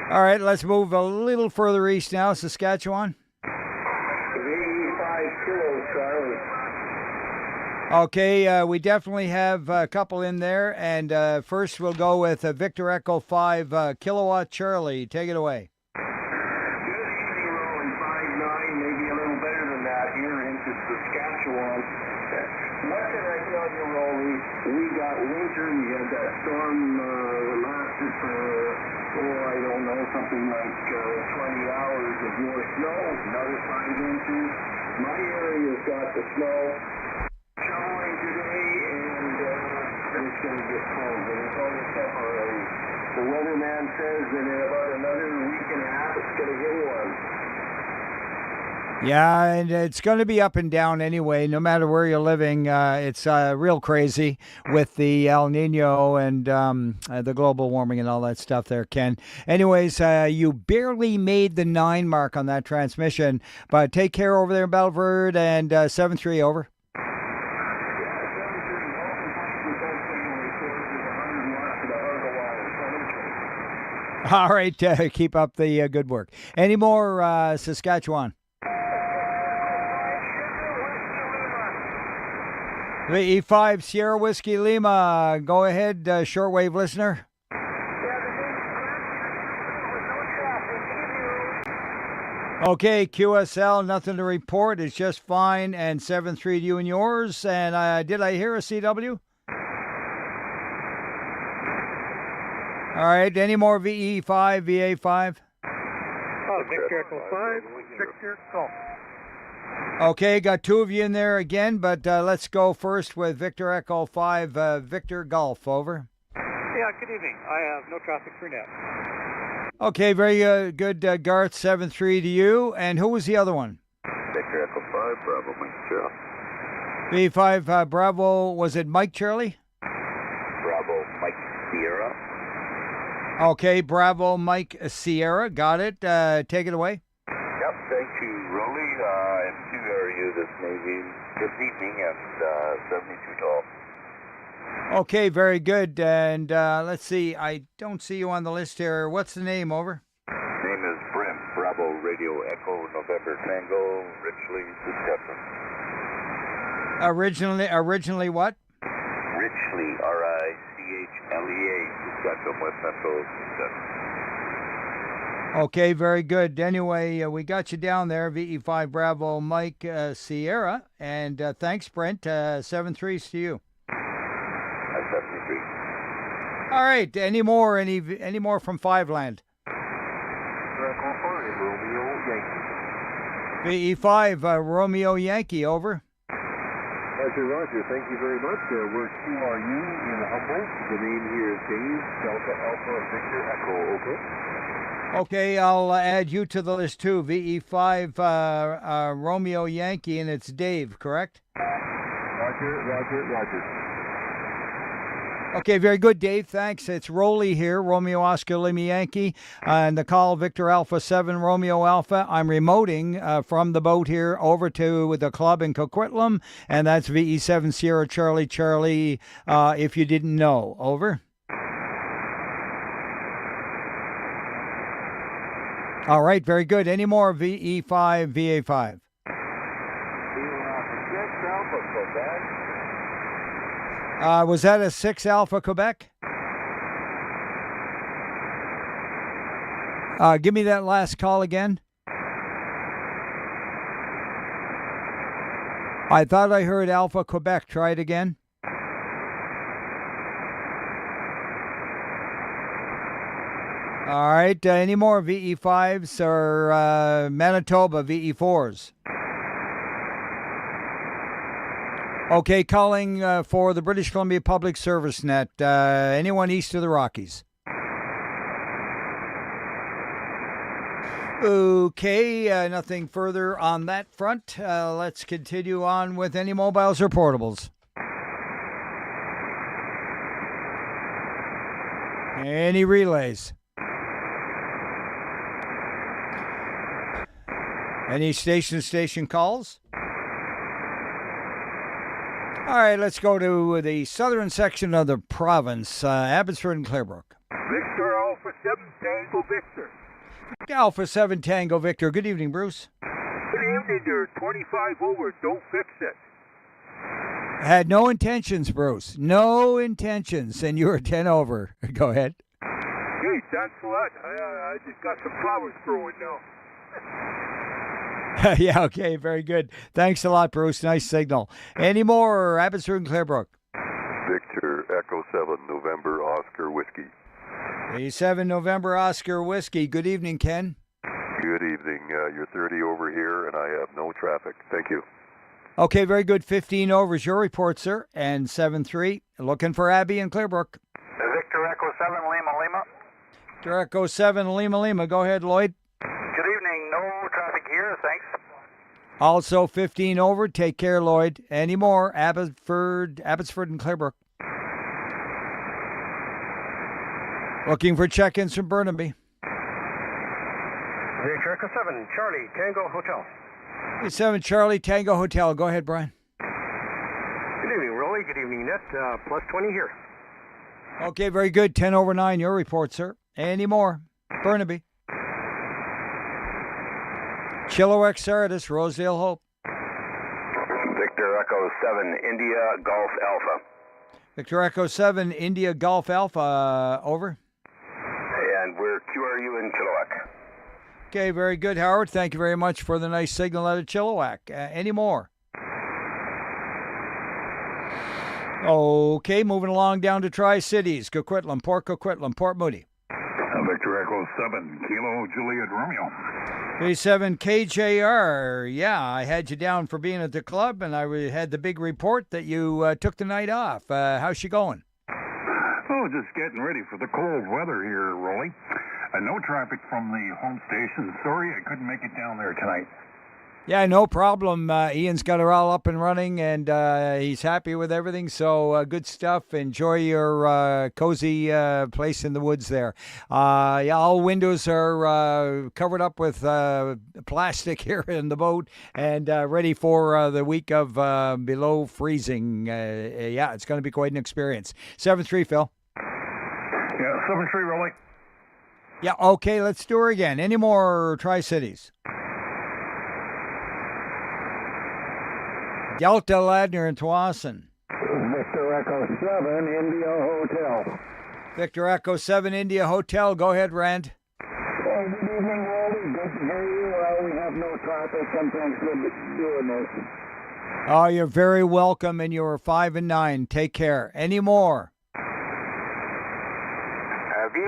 All right, let's move a little further east now, Saskatchewan. V5 Kilo, Charlie. Okay, we definitely have a couple in there, and first we'll go with Victor Echo 5 Kilowatt Charlie. Take it away. Good evening, Roly. 5-9, maybe a little better than that here into Saskatchewan. What can I tell you, Roly? We got winter. We had that storm that lasted for, I don't know, something like 20 hours of more snow. Another 5 inches. My area's got the snow showing today, and it's going to get cold, and it's only temporary. The weatherman says that in about another week and a half, it's going to get warm. Yeah, and it's going to be up and down anyway, no matter where you're living. It's real crazy with the El Nino and the global warming and all that stuff there, Ken. Anyways, you barely made the 9 mark on that transmission, but take care over there in Belverde, and 7-3 over. All right, keep up the good work. Any more Saskatchewan? VE5 Sierra Whiskey Lima. Go ahead, shortwave listener. Okay, QSL, nothing to report. It's just fine. And 7-3 to you and yours. And did I hear a CW? All right, any more VE5, VA5? Oh, Victor Echo 5, Victor Golf. Okay, got 2 of you in there again, but let's go first with Victor Echo 5, Victor Golf, over. Yeah, good evening. I have no traffic for net. Okay, very good, Garth, 7-3 to you. And who was the other one? Victor Echo 5, Bravo, Mike Charlie. V5 Bravo, was it Mike Charlie? Bravo, Mike Sierra. Okay, Bravo Mike Sierra, got it. Take it away. Yep, thank you, Roly. M2 area this evening and 72 tall. Okay, very good. And let's see, I don't see you on the list here. What's the name, over? Name is Brent, Bravo, Radio Echo, November Tango, Richley, Saskatchewan. Originally what? Richley, Richlea, Saskatchewan, West Central, Saskatchewan. Okay, very good. Anyway, we got you down there, VE5 Bravo Mike Sierra. And thanks, Brent. 7-3 to you. That's 73. All right, any more from Five Land? VE5 Romeo Yankee, over. Roger, thank you very much. We're QRU in Humboldt. The name here is Dave, Delta Alpha Victor Echo, okay? Okay, I'll add you to the list too. VE5 Romeo Yankee, and it's Dave, correct? Roger. Okay, very good, Dave. Thanks. It's Roly here, Romeo Oscar Lima Yankee, and the call Victor Alpha 7 Romeo Alpha. I'm remoting from the boat here over to the club in Coquitlam, and that's VE7 Sierra Charlie, if you didn't know. Over. All right, very good. Any more VE5, VA5? Was that a 6 Alpha Quebec? Give me that last call again. I thought I heard Alpha Quebec. Try it again. All right, any more VE5s or Manitoba VE4s? Okay, calling for the British Columbia Public Service Net. Anyone east of the Rockies? Okay, nothing further on that front. Let's continue on with any mobiles or portables. Any relays? Any station calls? All right, let's go to the southern section of the province, Abbotsford and Clearbrook. Victor Alpha 7 Tango Victor. Alpha 7 Tango Victor. Good evening, Bruce. Good evening, you're 25 over. Don't fix it. Had no intentions, Bruce. No intentions, and you were 10 over. Go ahead. Hey, thanks a lot. I just got some flowers growing now. Yeah, okay, very good. Thanks a lot, Bruce. Nice signal. Any more, Abbotsford and Clearbrook? Victor Echo 7 November Oscar Whiskey. 87 November Oscar Whiskey. Good evening, Ken. Good evening. You're 30 over here, and I have no traffic. Thank you. Okay, very good. 15 over is your report, sir. And 7-3. Looking for Abby and Clearbrook. Victor Echo 7 Lima. Victor Echo 7 Lima. Go ahead, Lloyd. Good evening. No traffic here. Thanks. Also 15 over. Take care, Lloyd. Any more? Abbotsford and Clearbrook. Looking for check-ins from Burnaby. Victor Echo 7, Charlie, Tango Hotel. 7 Charlie Tango Hotel. Go ahead, Brian. Good evening, Roly. Good evening, Net. Plus 20 here. Okay, very good. 10 over 9. Your report, sir. Any more? Burnaby. Chilliwack, Sardis, Rosedale, Hope. Victor Echo 7, India Golf Alpha. Victor Echo 7, India Golf Alpha, over. And we're QRU in Chilliwack. Okay, very good, Howard. Thank you very much for the nice signal out of Chilliwack. Any more? Okay, moving along down to Tri-Cities. Coquitlam, Port Moody. Victor Echo 7, Kilo Juliet Romeo. B7 KJR. Yeah, I had you down for being at the club, and I had the big report that you took the night off. How's she going? Oh, just getting ready for the cold weather here, Roly. No traffic from the home station. Sorry I couldn't make it down there tonight. Yeah, no problem. Ian's got her all up and running, and he's happy with everything. So good stuff. Enjoy your cozy place in the woods there. Yeah, all windows are covered up with plastic here in the boat and ready for the week of below freezing. Yeah, it's going to be quite an experience. 7-3, Phil. Yeah, 7-3, Roly. Yeah, okay, let's do her again. Any more Tri-Cities? Delta Ladner and Tawasin. Victor Echo 7, India Hotel. Victor Echo 7, India Hotel. Go ahead, Rand. Hey, good evening, Roly. Good to hear you. Well, we have no traffic. Sometimes good doing this. Oh, you're very welcome, and you were 5 and 9. Take care. Any more?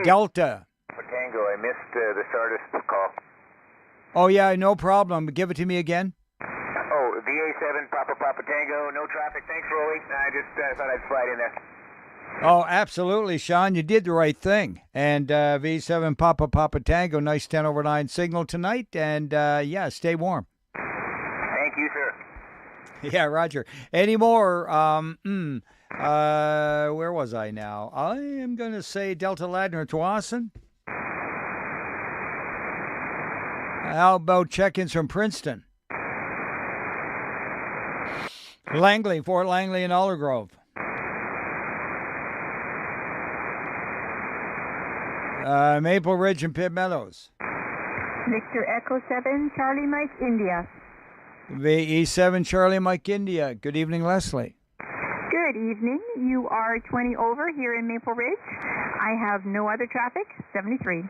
Delta. Tango, I missed the Sardis call. Oh, yeah, no problem. Give it to me again. Oh, VA7, Papa Tango, no traffic. Thanks, Roly. I just thought I'd slide in there. Oh, absolutely, Sean. You did the right thing. And V7 Papa Tango, nice 10 over 9 signal tonight. And, yeah, stay warm. Thank you, sir. Yeah, Roger. Any more? Where was I now? I am going to say Delta Ladner Tawasin. How about check-ins from Princeton? Langley, Fort Langley and Aldergrove. Maple Ridge and Pitt Meadows. Victor Echo 7, Charlie Mike, India. VE7, Charlie Mike, India. Good evening, Leslie. Good evening. You are 20 over here in Maple Ridge. I have no other traffic. 73.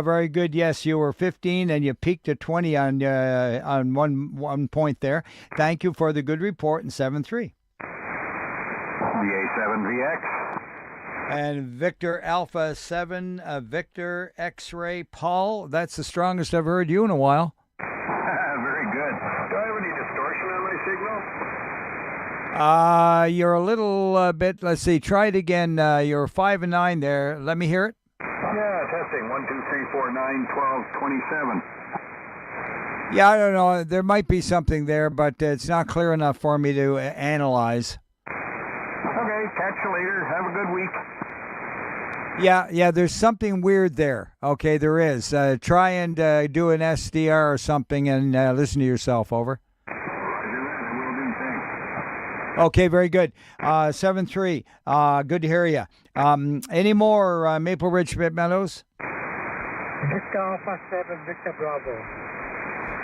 Very good. Yes, you were 15 and you peaked at 20 on one point there. Thank you for the good report in 7-3. VA7VX. And Victor Alpha 7, Victor X-Ray Paul. That's the strongest I've heard you in a while. Very good. Do I have any distortion on my signal? You're a little bit, let's see, try it again. You're 5 and 9 there. Let me hear it. Yeah, testing. 1, 2, 3, 4, 9, 12, 27. Yeah, I don't know. There might be something there, but it's not clear enough for me to analyze. Okay, catch you later. Have a good week. Yeah, there's something weird there. Okay, there is. Try and do an SDR or something and listen to yourself, over. Okay, very good. 7-3. Good to hear you. Any more Maple Ridge Pitt Meadows? Victor Alpha 7, Victor Bravo.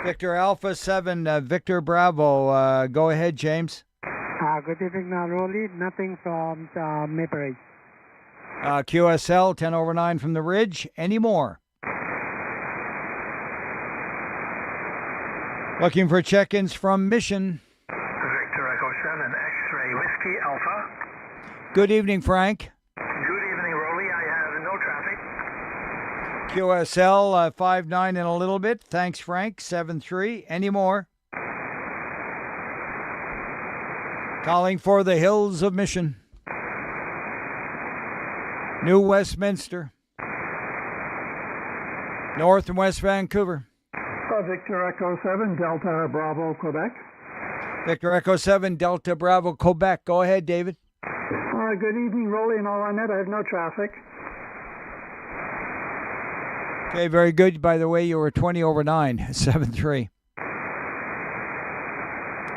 Victor Alpha 7, Victor Bravo. Go ahead, James. Good evening, Roly. Nothing from Maple Ridge. QSL 10 over 9 from the Ridge. Any more? Looking for check-ins from Mission. Victor Echo 7, X-Ray Whiskey Alpha. Good evening, Frank. Good evening, Roly. I have no traffic. QSL 5-9 in a little bit. Thanks, Frank. 7-3. Any more? Calling for the Hills of Mission. New Westminster. North and West Vancouver. Oh, Victor Echo 7, Delta Bravo, Quebec. Victor Echo 7, Delta Bravo, Quebec. Go ahead, David. Good evening, Roly and all on net. I have no traffic. Okay, very good. By the way, you were 20 over 9, 7-3.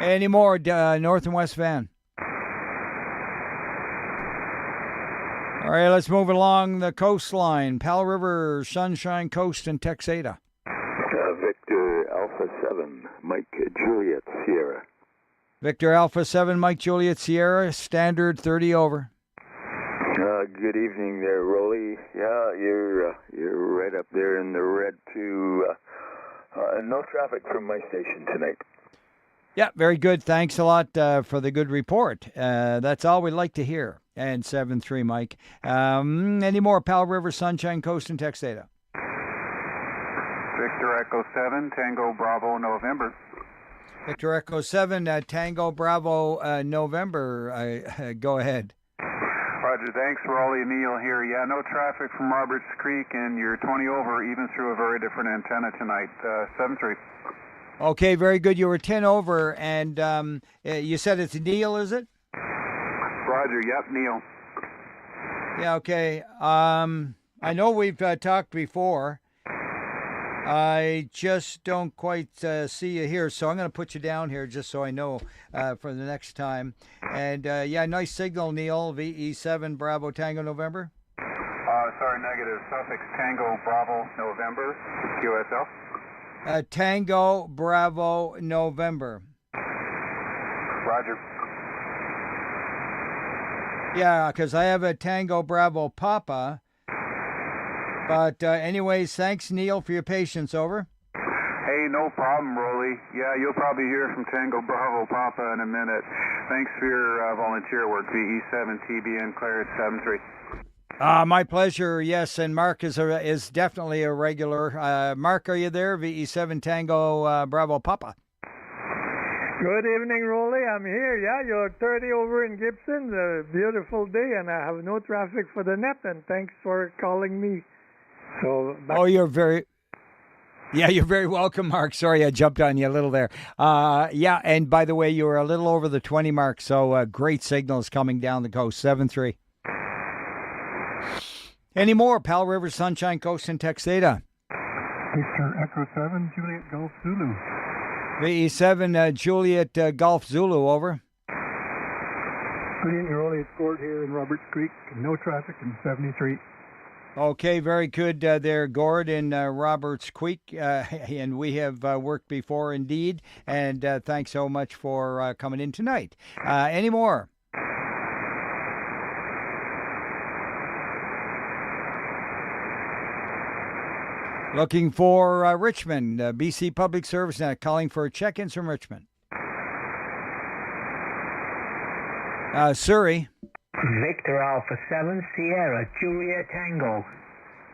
Any more, North and West Van? All right, let's move along the coastline. Powell River, Sunshine Coast, and Texada. Victor Alpha 7, Mike Juliet Sierra. Victor Alpha 7, Mike Juliet Sierra, standard 30 over. Good evening there, Roly. Yeah, you're right up there in the red too. No traffic from my station tonight. Yeah, very good. Thanks a lot for the good report. That's all we'd like to hear. And 7-3, Mike. Any more? Powell River, Sunshine Coast, and Texada. Victor Echo 7, Tango Bravo, November. Victor Echo 7, Tango Bravo, November. Go ahead. Roger, thanks, Roly. Neil here. Yeah, no traffic from Roberts Creek, and you're 20 over, even through a very different antenna tonight. 7-3. Okay, very good. You were 10 over, and you said it's Neil, is it? Roger, yep, Neil. Yeah, okay. I know we've talked before. I just don't quite see you here, so I'm going to put you down here just so I know for the next time. And, yeah, nice signal, Neil. VE7 Bravo Tango November. Sorry, negative. Suffix Tango Bravo November. QSL. Tango Bravo November. Roger. Yeah, because I have a Tango Bravo Papa. But anyways, thanks, Neil, for your patience. Over. Hey, no problem, Roly. Yeah, you'll probably hear from Tango Bravo Papa in a minute. Thanks for your volunteer work. VE7 TBN cleared 7-3. My pleasure. Yes, and Mark is definitely a regular. Mark, are you there? VE7 Tango Bravo Papa. Good evening, Roly. I'm here. Yeah, you're 30 over in Gibson. A beautiful day, and I have no traffic for the net. And thanks for calling me. So. You're very welcome, Mark. Sorry, I jumped on you a little there. Yeah, and by the way, you were a little over the 20 mark, so great signals coming down the coast. 7-3. Any more? Powell River, Sunshine Coast, and Texada. Victor Echo 7, Juliet Golf Zulu. VE7 Juliet Golf Zulu, over. Good evening, Roly. It's Gord here in Roberts Creek. No traffic in 73. Okay, very good there, Gord, in Roberts Creek. And we have worked before, indeed. And thanks so much for coming in tonight. Any more? Looking for Richmond, BC Public Service Net, calling for check-ins from Richmond. Surrey. Victor Alpha 7, Sierra, Juliet Tango.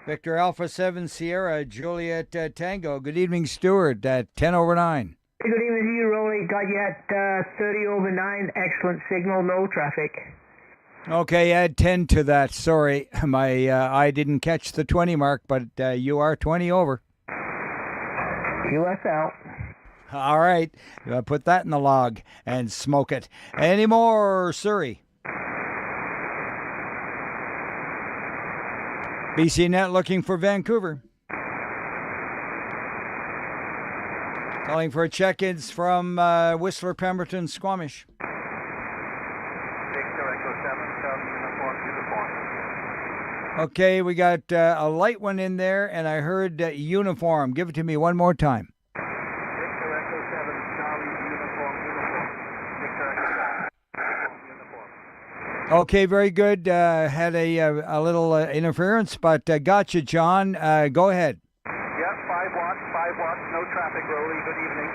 Victor Alpha 7, Sierra, Juliet Tango. Good evening, Stuart, at 10 over 9. Good evening to you, Roly. Got you at 30 over 9. Excellent signal, no traffic. Okay, add 10 to that. Sorry, I didn't catch the 20 mark, but you are 20 over. QSL. All right, put that in the log and smoke it. Any more, Surrey? BC Net looking for Vancouver. Calling for check-ins from Whistler, Pemberton, Squamish. Okay, we got a light one in there, and I heard uniform. Give it to me one more time. Victor Echo 7, Charlie, uniform. Victor Echo 7, uniform. Okay, very good. Had a little interference, but gotcha, John. Go ahead. Yep, 5 watts, no traffic, Roly. Good evening.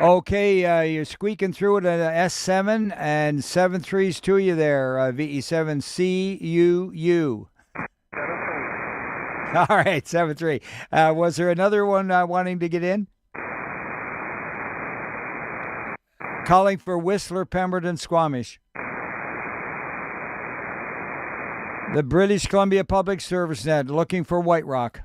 Okay, you're squeaking through it at S7, and 7-3's to you there, VE7CUU. 7-3. All right, 7-3. Was there another one wanting to get in? Calling for Whistler, Pemberton, Squamish. The British Columbia Public Service Net looking for White Rock.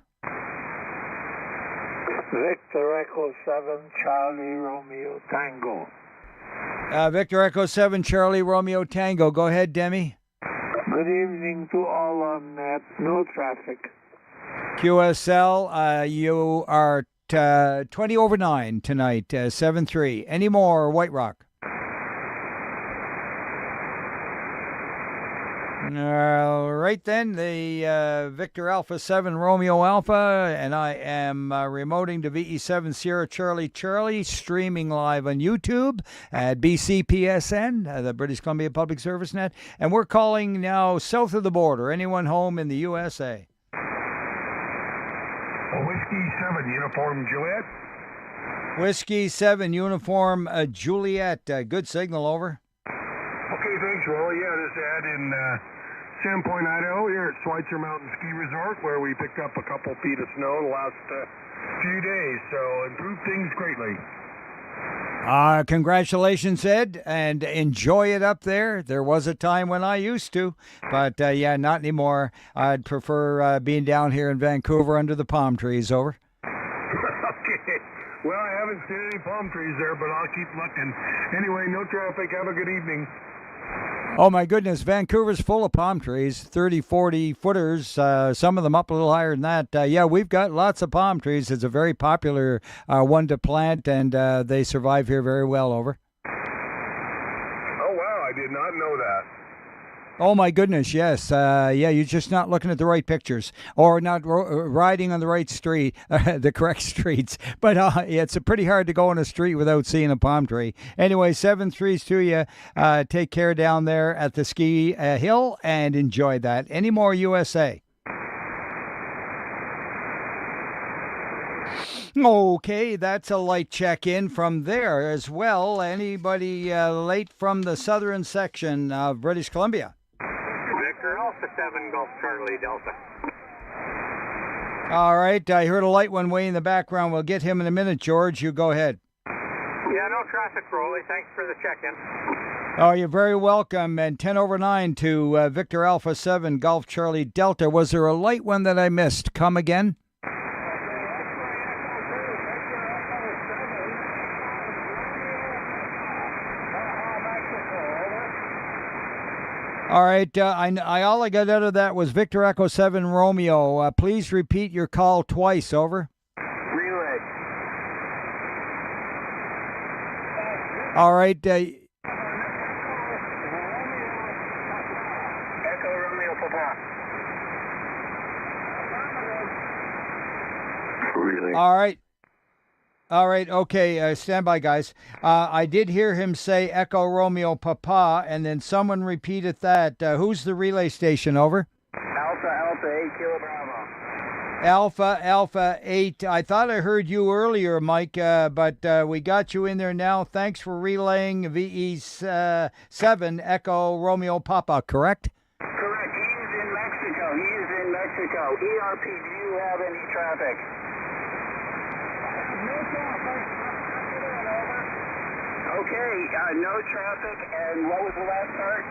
Victor Echo 7, Charlie Romeo Tango. Victor Echo 7, Charlie Romeo Tango. Go ahead, Demi. Good evening to all on net. No traffic. QSL, you are 20 over 9 tonight, 7-3. Any more, White Rock? All right, then, the Victor Alpha 7 Romeo Alpha, and I am remoting to VE7 Sierra Charlie Charlie, streaming live on YouTube at BCPSN, the British Columbia Public Service Net, and we're calling now south of the border. Anyone home in the USA? Whiskey 7, Uniform Juliet. Whiskey 7 Uniform Juliet. Good signal, over. Okay, thanks, Roly. Yeah, this ad in Sandpoint, Idaho, here at Schweitzer Mountain Ski Resort, where we picked up a couple feet of snow the last few days, so improved things greatly. Congratulations, Ed, and enjoy it up there. There was a time when I used to, but yeah, not anymore. I'd prefer being down here in Vancouver under the palm trees, over. Okay. Well, I haven't seen any palm trees there, but I'll keep looking. Anyway, no traffic. Have a good evening. Oh, my goodness. Vancouver's full of palm trees, 30, 40 footers, some of them up a little higher than that. Yeah, we've got lots of palm trees. It's a very popular one to plant, and they survive here very well, over. Oh, wow. I did not know that. Oh, my goodness, yes. Yeah, you're just not looking at the right pictures or not riding on the right street, the correct streets. But it's pretty hard to go on a street without seeing a palm tree. Anyway, 7-3s to you. Take care down there at the ski hill and enjoy that. Any more USA? Okay, that's a light check-in from there as well. Anybody late from the southern section of British Columbia? Victor Alpha 7, Golf Charlie Delta. All right, I heard a light one way in the background. We'll get him in a minute, George. You go ahead. Yeah, no traffic, Roly. Thanks for the check-in. Oh, you're very welcome. And 10 over 9 to Victor Alpha 7, Golf Charlie Delta. Was there a light one that I missed? Come again? All right, all I got out of that was Victor Echo 7 Romeo. Please repeat your call twice, over. Relay. All right. Echo Romeo Papa. Really? All right, okay, stand by, guys. I did hear him say Echo Romeo Papa, and then someone repeated that. Who's the relay station, over? Alpha 8 Kilo Bravo. Alpha 8. I thought I heard you earlier, Mike, but we got you in there now. Thanks for relaying VE7 Echo Romeo Papa, correct? Correct. He's in Mexico. ERP, do you have any traffic? Okay, no traffic, and what was the last part?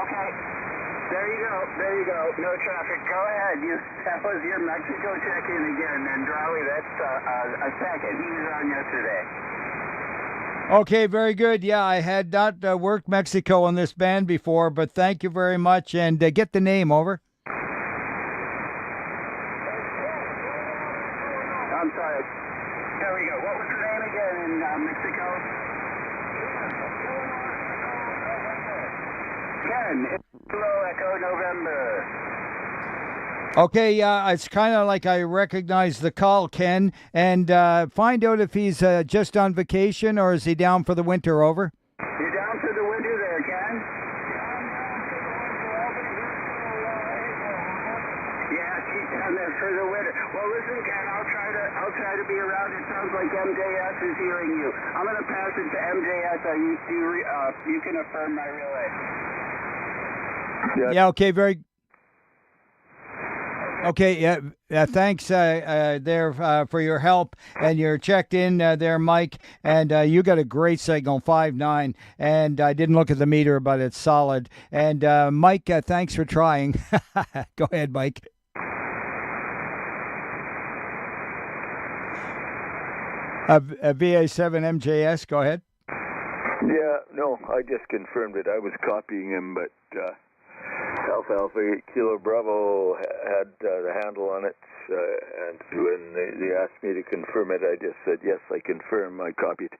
Okay, there you go, no traffic. Go ahead, that was your Mexico check-in again, and Drowley, that's a second. He was on yesterday. Okay, very good. Yeah, I had not worked Mexico on this band before, but thank you very much, and get the name, over. I'm sorry. There we go. What was the name again in Mexico? Ken. Kilo Echo November. Okay, yeah, it's kind of like I recognize the call, Ken, and find out if he's just on vacation or is he down for the winter, over. You're down for the winter there, Ken? Yeah, she's down there for the winter. Well, listen, Ken, I'll try to be around. It sounds like MJS is hearing you. I'm going to pass it to MJS. You can affirm my relay. Yeah, okay, very. Okay, yeah, thanks there for your help, and you're checked in there, Mike, and you got a great signal, 5.9, and I didn't look at the meter, but it's solid. And Mike, thanks for trying. Go ahead, Mike. VA7 MJS, go ahead. Yeah, no, I just confirmed it. I was copying him, but Alpha Alpha Kilo Bravo had the handle on it, and when they asked me to confirm it, I just said, yes, I confirm, I copied.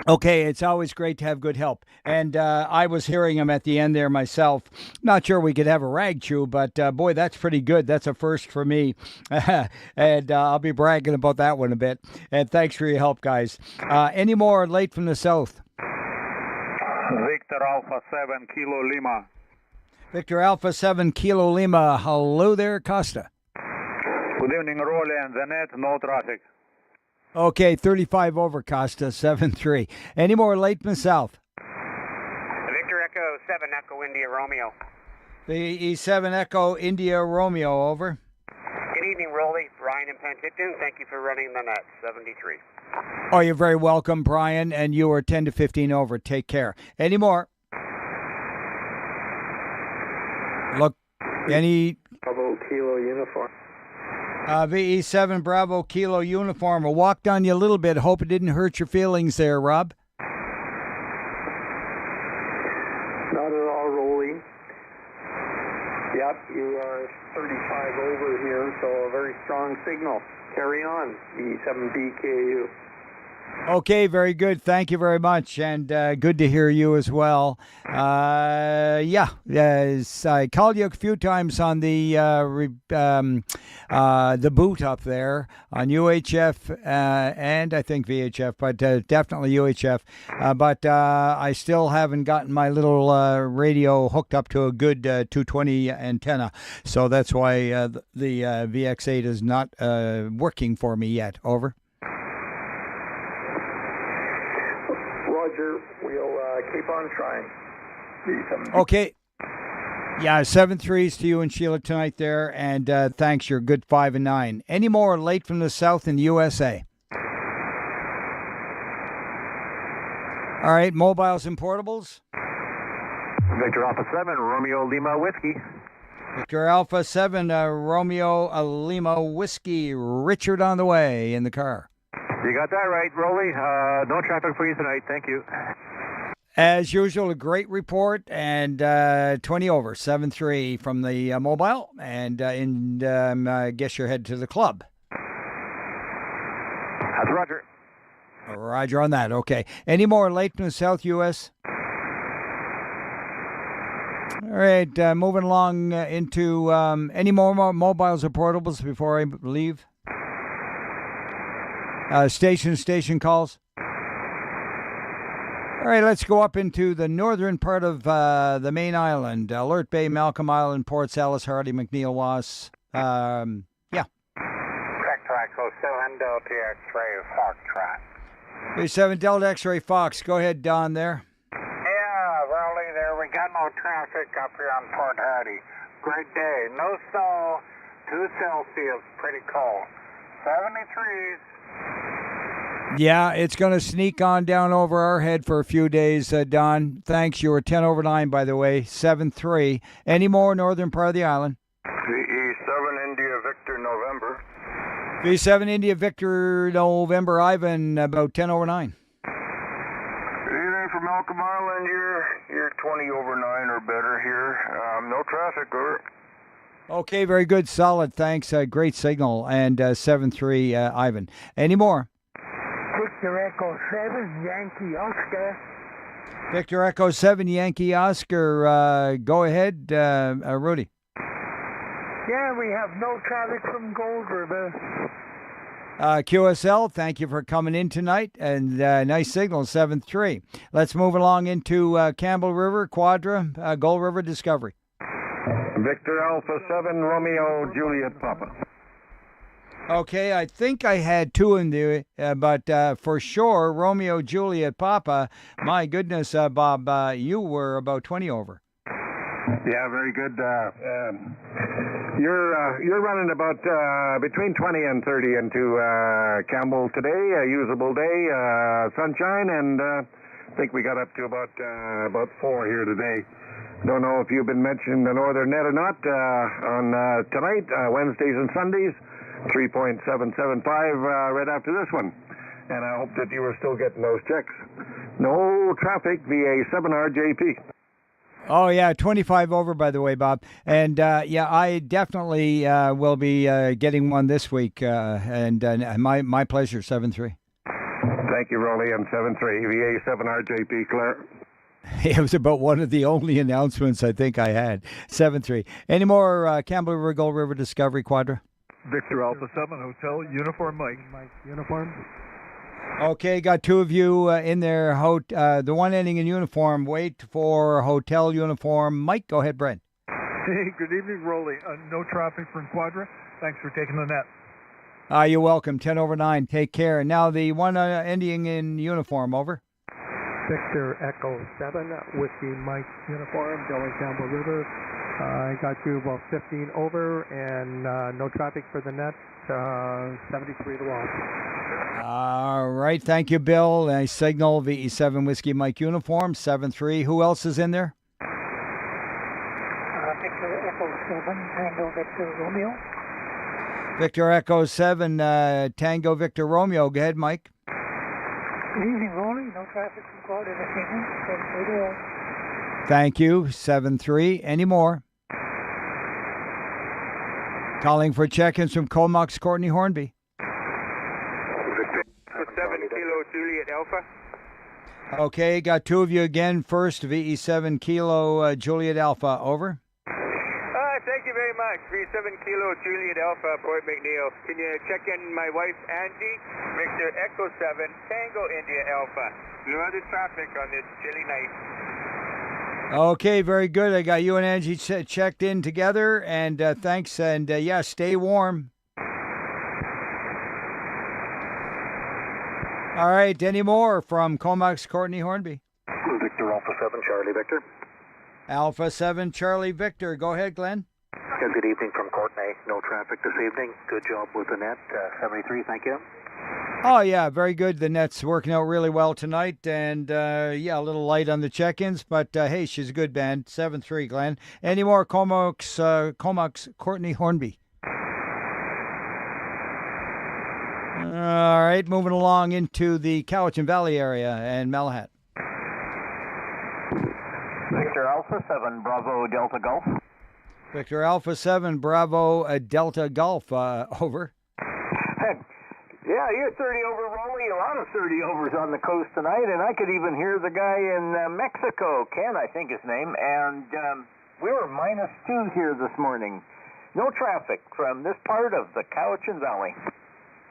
Okay, it's always great to have good help. And I was hearing him at the end there myself. Not sure we could have a rag chew, but boy, that's pretty good. That's a first for me. And I'll be bragging about that one a bit. And thanks for your help, guys. Any more late from the south? Victor Alpha 7 Kilo Lima. Victor Alpha 7 Kilo Lima. Hello there, Costa. Good evening, Roly and the net. No traffic. Okay, 35 over, Costa, 7-3. Any more late from the south? Victor Echo 7 Echo India Romeo. The E7 Echo India Romeo, over. Good evening, Roly. Brian in Penticton. Thank you for running the net. 73. Oh, you're very welcome, Brian, and you are 10 to 15 over. Take care. Any more? Look, any... Bravo Kilo Uniform. VE7 Bravo Kilo Uniform. I walked on you a little bit. Hope it didn't hurt your feelings there, Rob. Not at all, Roly. Yep, you are 35 over here, so a very strong signal. Carry on, E7BKU. Okay, very good. Thank you very much, and good to hear you as well. Yes, I called you a few times on the boot up there on UHF and I think VHF, but definitely UHF. But I still haven't gotten my little radio hooked up to a good 220 antenna, so that's why the VX8 is not working for me yet. Over. Roger, we'll keep on trying. Okay. Yeah, 7-3s to you and Sheila tonight there, and thanks. You're good 5 and 9. Any more late from the south in the USA? All right, mobiles and portables. Victor Alpha 7 Romeo Lima Whiskey. Victor Alpha 7 Romeo Lima Whiskey. Richard on the way in the car. You got that right, Roly. No traffic for you tonight. Thank you. As usual, a great report, and 20 over, 7-3 from the mobile, and I guess you're headed to the club. That's Roger. Roger on that, okay. Any more late from the South U.S.? All right, moving along into any more mobiles or portables before I leave? Station calls. All right, let's go up into the northern part of the main island. Alert Bay, Malcolm Island, Port Salis, Hardy, McNeil, Was. Yeah. Vector Echo 7 Delta X-ray Foxtrot. 7 Delta X-ray Fox. Go ahead, Don, there. Yeah, Roly, there. We got no traffic up here on Port Hardy. Great day. No snow. 2 Celsius. Pretty cold. 73s. Yeah, it's going to sneak on down over our head for a few days, Don. Thanks. You were 10 over 9, by the way. 7-3. Any more northern part of the island? VE7 India Victor November. V7 India Victor November Ivan, about 10 over 9. Good evening from Malcolm Island. You're 20 over 9 or better here. No traffic, over. Okay, very good. Solid. Thanks. Great signal. And 7-3, Ivan. Any more? Victor Echo 7 Yankee Oscar. Victor Echo 7 Yankee Oscar. Go ahead, Rudy. Yeah, we have no traffic from Gold River. QSL, thank you for coming in tonight. And nice signal, 7-3. Let's move along into Campbell River, Quadra, Gold River Discovery. Victor Alpha 7 Romeo Juliet Papa. Okay, I think I had 2 in there, but for sure, Romeo Juliet Papa. My goodness, Bob, you were about 20 over. Yeah, very good. You're running about between 20 and 30 into Campbell today. A usable day, sunshine, and I think we got up to about 4 here today. Don't know if you've been mentioning the Northern Net or not on tonight, Wednesdays and Sundays. 3.775 right after this one. And I hope that you were still getting those checks. No traffic, VA7RJP. Oh, yeah, 25 over, by the way, Bob. And, yeah, I definitely will be getting one this week. And my pleasure, 7-3. Thank you, Roly. I'm 7-3, VA7RJP, Claire. It was about one of the only announcements I think I had. 7-3. Any more Campbell River, Gold River Discovery Quadra? Victor Alpha 7, Hotel, Uniform Mike. Mike, Uniform. Okay, got two of you in there. The one ending in uniform, wait for Hotel Uniform. Mike, go ahead, Brent. Hey, good evening, Roly. No traffic from Quadra. Thanks for taking the net. You're welcome. 10 over 9. Take care. Now the one ending in uniform, over. Victor Echo 7, Whiskey Mike Uniform, Dylan Campbell River. I got you about 15 over and no traffic for the net, 73 to 1. All right. Thank you, Bill. I signal VE7 Whiskey Mike Uniform, 7-3. Who else is in there? Victor Echo 7, Tango Victor Romeo. Victor Echo 7, Tango Victor Romeo. Go ahead, Mike. Good evening, Roly. No traffic from Quadra this evening. 7-3 to 1. Thank you. 7-3. Any more? Calling for check-ins from Comox, Courtney Hornby. 7 Kilo Juliet Alpha. Okay, got two of you again. First, VE7 Kilo Juliet Alpha. Over. Thank you very much. V7 Kilo Juliet Alpha, Port McNeil. Can you check in my wife, Angie? Victor Echo 7, Tango India Alpha. No other traffic on this chilly night. Okay, very good. I got you and Angie checked in together, and thanks. And yeah, stay warm. All right, any more from Comox, Courtney Hornby? Victor Alpha 7, Charlie Victor. Alpha 7, Charlie Victor. Go ahead, Glenn. Good evening from Courtney. No traffic this evening. Good job with the net. 73, thank you. Oh, yeah, very good. The net's working out really well tonight. And, yeah, a little light on the check-ins. But, hey, she's a good band. 7-3, Glenn. Any more Comox, Courtney Hornby? All right, moving along into the Cowichan Valley area and Malahat. Victor Alpha 7, Bravo Delta Golf. Victor Alpha 7, Bravo Delta Golf. Over. Yeah, you're 30 over, Roly. A lot of 30 overs on the coast tonight, and I could even hear the guy in Mexico, Ken, I think his name, and we were -2 here this morning. No traffic from this part of the Cowichan Valley.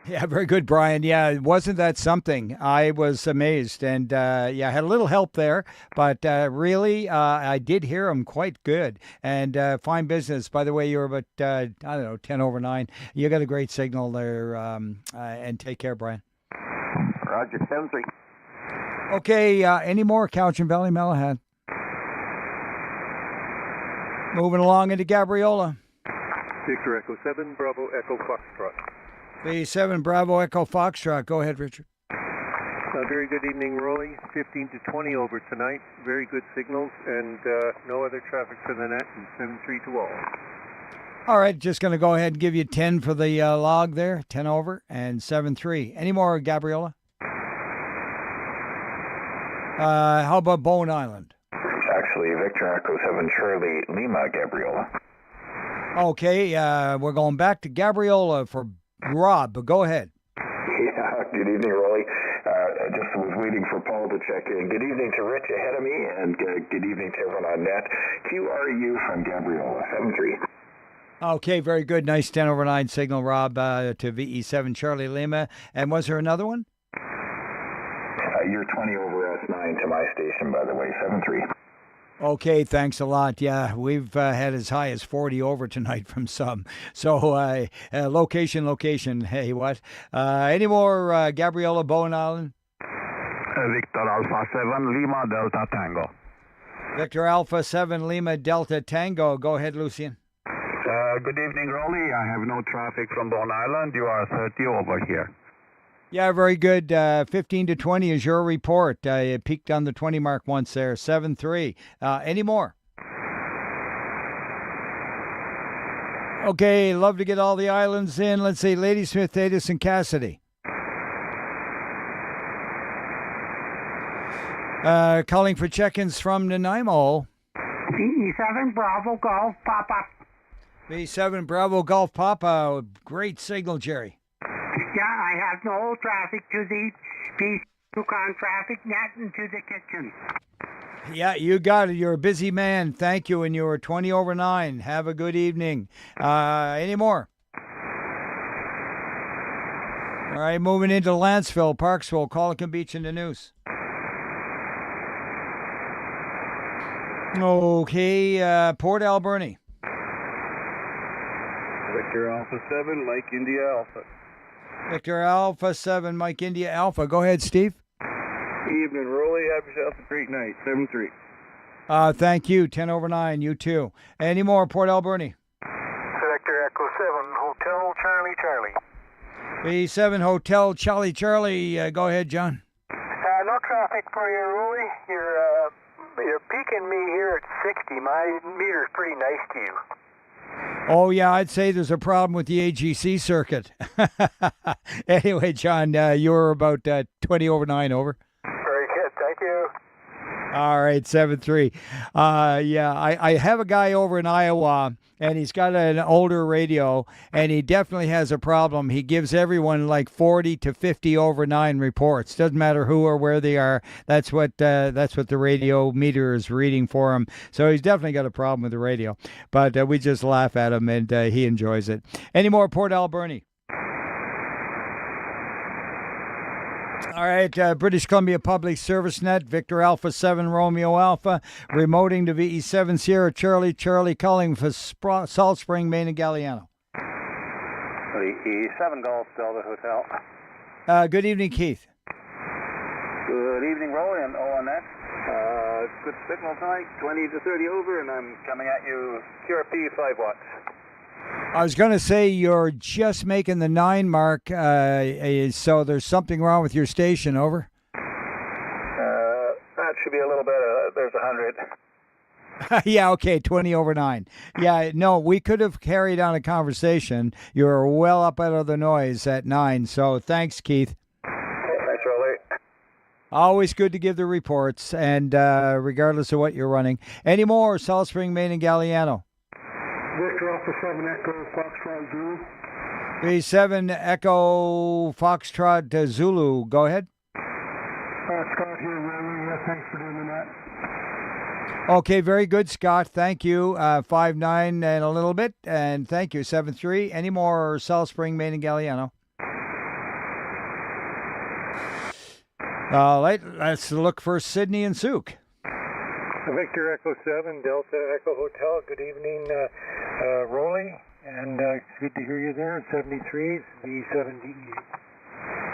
Yeah, very good, Brian. Yeah, wasn't that something? I was amazed. And, yeah, I had a little help there. But really, I did hear him quite good. And fine business. By the way, you're about, I don't know, 10 over 9. You got a great signal there. And take care, Brian. Roger, 7-3. Okay, any more Cowichan Valley, Malahat? Moving along into Gabriola. Victor Echo 7, Bravo Echo Foxtrot. V7 Bravo Echo Foxtrot. Go ahead, Richard. Very good evening, Roly. 15 to 20 over tonight. Very good signals and no other traffic for the net and 7-3 to all. All right, just going to go ahead and give you 10 for the log there. 10 over and 7-3. Any more, Gabriola? How about Bowen Island? Actually, Victor Echo 7 Charlie Lima, Gabriola. Okay, we're going back to Gabriola for Rob, but go ahead. Yeah, good evening, Roly. Just was waiting for Paul to check in. Good evening to Rich ahead of me, and good evening to everyone on net. QRU from Gabriola, 7-3. Okay, very good. Nice 10 over 9 signal, Rob, to VE7 Charlie Lima. And was there another one? You're 20 over S9 to my station, by the way, 7-3. Okay, thanks a lot. Yeah, we've had as high as 40 over tonight from some. So, location. Hey, what? Any more Gabriola, Bowen Island? Victor Alpha 7, Lima Delta Tango. Victor Alpha 7, Lima Delta Tango. Go ahead, Lucian. Good evening, Roly. I have no traffic from Bowen Island. You are 30 over here. Yeah, very good. 15 to 20 is your report. It peaked on the 20 mark once there. 7-3. Any more? Okay, love to get all the islands in. Let's see, Ladysmith, Davis, and Cassidy. Calling for check-ins from Nanaimo. BE7 Bravo Golf Papa. B7 Bravo Golf Papa. Great signal, Jerry. Yeah, I have no traffic to the Yukon traffic net and to the kitchen. Yeah, you got it. You're a busy man. Thank you. And you were 20 over 9. Have a good evening. Any more? All right, moving into Lanceville, Parksville, Colican Beach, and the News. Okay, Port Alberni. Victor Alpha 7, Mike India Alpha. Victor Alpha 7, Mike India Alpha. Go ahead, Steve. Evening, Roly. Have yourself a great night. 7-3. Thank you. 10 over 9. You too. Any more, Port Alberni? Victor Echo 7, Hotel Charlie Charlie. B7 Hotel Charlie Charlie. Go ahead, John. No traffic for you, Roly. You're peaking me here at 60. My meter's pretty nice to you. Oh, yeah, I'd say there's a problem with the AGC circuit. Anyway, John, you were about 20 over 9, over. Very good, thank you. All right, 7-3. Yeah, I have a guy over in Iowa, and he's got an older radio, and he definitely has a problem. He gives everyone like 40 to 50 over 9 reports. Doesn't matter who or where they are. That's what the radio meter is reading for him. So he's definitely got a problem with the radio. But we just laugh at him, and he enjoys it. Any more Port Alberni? All right, British Columbia Public Service Net, Victor Alpha 7, Romeo Alpha, remoting to VE7 Sierra Charlie, Charlie calling for Salt Spring, Maine, and Galliano. VE7 Golf Delta Hotel. Good evening, Keith. Good evening, Roly, and on that. Good signal tonight, 20 to 30 over, and I'm coming at you QRP 5 watts. I was going to say you're just making the 9 mark, so there's something wrong with your station, over. That should be a little better. There's 100. Yeah, okay, 20 over 9. Yeah, no, we could have carried on a conversation. You're well up out of the noise at 9, so thanks, Keith. Thanks, Roly. Always good to give the reports, and regardless of what you're running. Any more, Salt Spring, Maine, and Galliano? Victor Alpha 7 Echo Foxtrot Zulu. B7 Echo Foxtrot Zulu. Go ahead. Scott here, Roly. Thanks for doing that. Okay, very good, Scott. Thank you. 5-9 and a little bit, and thank you. 7-3. Any more Salt Spring, Maine, and Galliano? Let's look for Sydney and Souk. Victor Echo 7, Delta Echo Hotel. Good evening, Roly, and it's good to hear you there. 73, V7DE.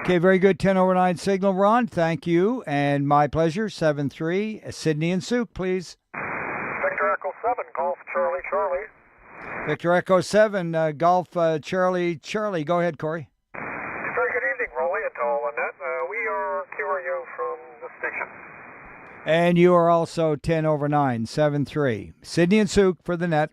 Okay, very good. 10 over 9 signal, Ron. Thank you, and my pleasure. 7-3. Sydney and Souk, please. Victor Echo 7, Golf Charlie Charlie. Victor Echo 7, Golf Charlie Charlie. Go ahead, Corey. Very good evening, Roly, and to all on that. We are QRU from the station. And you are also 10 over 9, 7-3. Sydney and Souk for the net.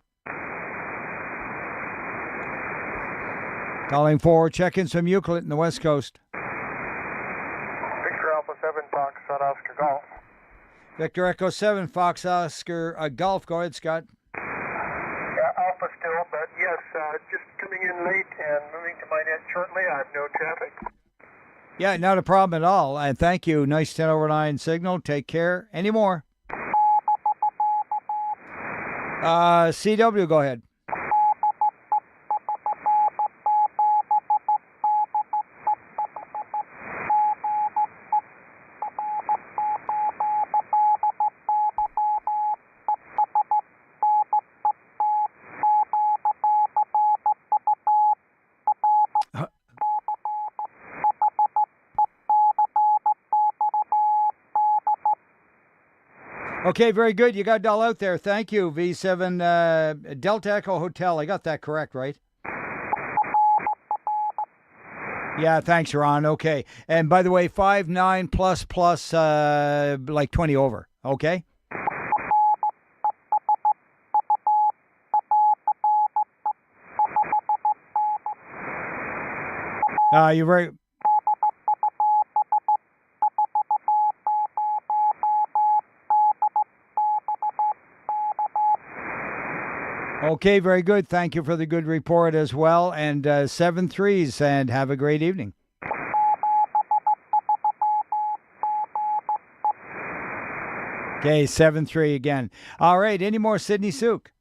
Calling for check-ins from Euclid in the West Coast. Victor Alpha 7, Fox Oscar Golf. Victor Echo 7, Fox Oscar Golf. Go ahead, Scott. Alpha still, but yes, just coming in late and moving to my net shortly. I have no traffic. Yeah, not a problem at all. And thank you. Nice 10 over 9 signal. Take care. Any more? CW, go ahead. Okay, very good. You got it all out there. Thank you, V7 Delta Echo Hotel. I got that correct, right? Yeah, thanks, Ron. Okay. And by the way, 5-9 plus like 20 over. Okay? You're very... Okay, very good. Thank you for the good report as well. And 7-3s, and have a great evening. Okay, 7-3 again. All right, any more Sydney Souk?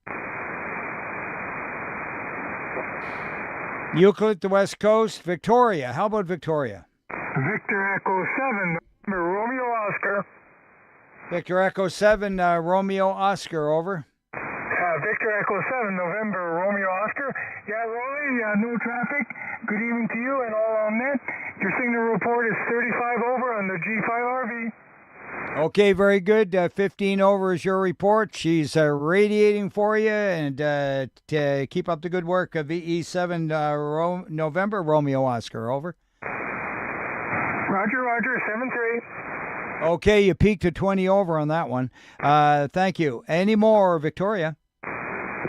Euclid, the West Coast. Victoria, how about Victoria? Victor Echo 7, Romeo Oscar. Victor Echo 7, Romeo Oscar, over. Victor Echo 7, November, Romeo Oscar. Yeah, Roly, no traffic. Good evening to you and all on net. Your signal report is 35 over on the G5RV. Okay, very good. 15 over is your report. She's radiating for you, and to keep up the good work. VE7 November, Romeo Oscar, over. Roger, 7-3. Okay, you peaked at 20 over on that one. Thank you. Any more, Victoria?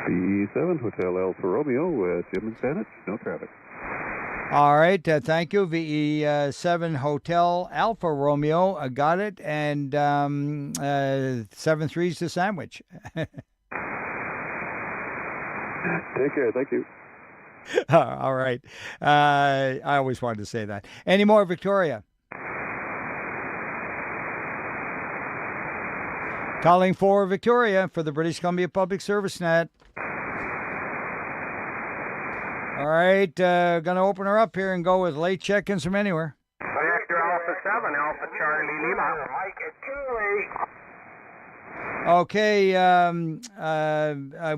VE7 Hotel Alpha Romeo, Jim and Senate, no traffic. All right, thank you. VE7 Hotel Alpha Romeo, got it. And 7-3's the sandwich. Take care, thank you. All right. I always wanted to say that. Any more, Victoria? Calling for Victoria for the British Columbia Public Service Net. All right, going to open her up here and go with late check-ins from anywhere. Victor Alpha 7, Alpha Charlie Lima. Okay,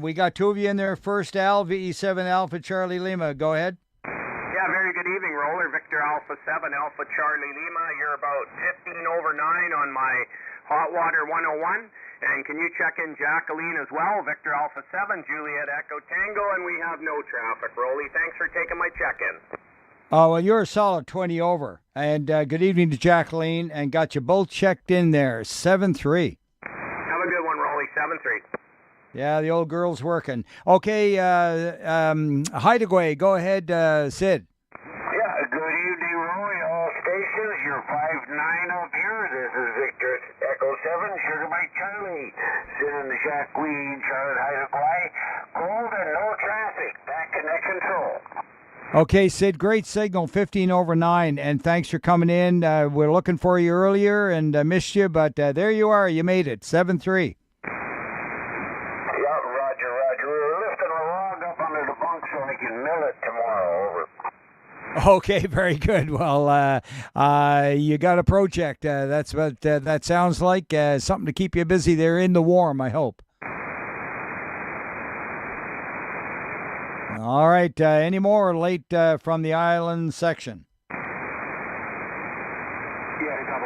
we got two of you in there. First, Al, VE7 Alpha Charlie Lima. Go ahead. Yeah, very good evening, Roller. Victor Alpha 7, Alpha Charlie Lima. You're about 15 over 9 on my Hot Water 101. And can you check in Jacqueline as well? Victor Alpha 7, Juliet Echo Tango, and we have no traffic, Roly. Thanks for taking my check-in. Oh, well, you're a solid 20 over. And good evening to Jacqueline, and got you both checked in there. 7-3. Have a good one, Roly. 7-3. Yeah, the old girl's working. Okay, Hideaway, go ahead, Sid. Yeah, good evening, Roly. All stations, you're 5-9 up here. This is Victor Echo 7, Sugar Mike Charlie. Sending the Jacqueline, Charlotte Hideaway. Cold and no traffic. Back to net control. Okay, Sid, great signal, 15 over 9, and thanks for coming in. We're looking for you earlier and missed you, but there you are. You made it, 7-3. Yeah, Roger. We're lifting a log up under the bunk so we can mill it tomorrow. Over. Okay, very good. Well, you got a project. That's what that sounds like. Something to keep you busy there in the warm, I hope. All right. Any more late from the island section?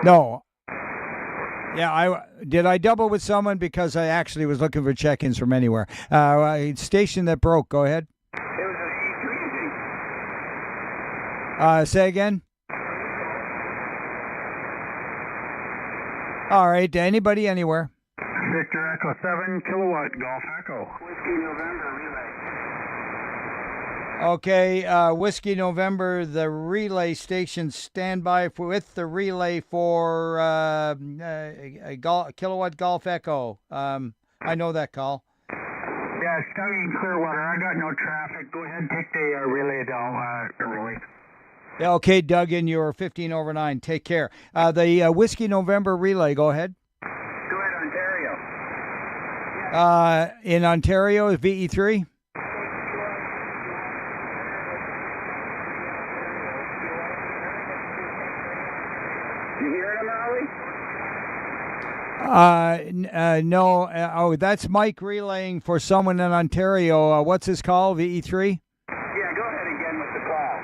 No. Yeah, I double with someone because I actually was looking for check-ins from anywhere. Station that broke. Go ahead. Say again. All right. Anybody, anywhere. Victor Echo 7, Kilowatt, Golf Echo. Whiskey November relay. Okay, Whiskey November, the relay station, standby with the relay for Kilowatt Golf Echo. I know that call. Yeah, it's Doug in Clearwater. I got no traffic. Go ahead and take the relay down, Roly. Yeah, okay, Doug, in your 15 over 9. Take care. The Whiskey November relay, go ahead. Go ahead, Ontario. In Ontario, is VE3? No. That's Mike relaying for someone in Ontario. What's his call? VE3? Yeah, go ahead again with the call.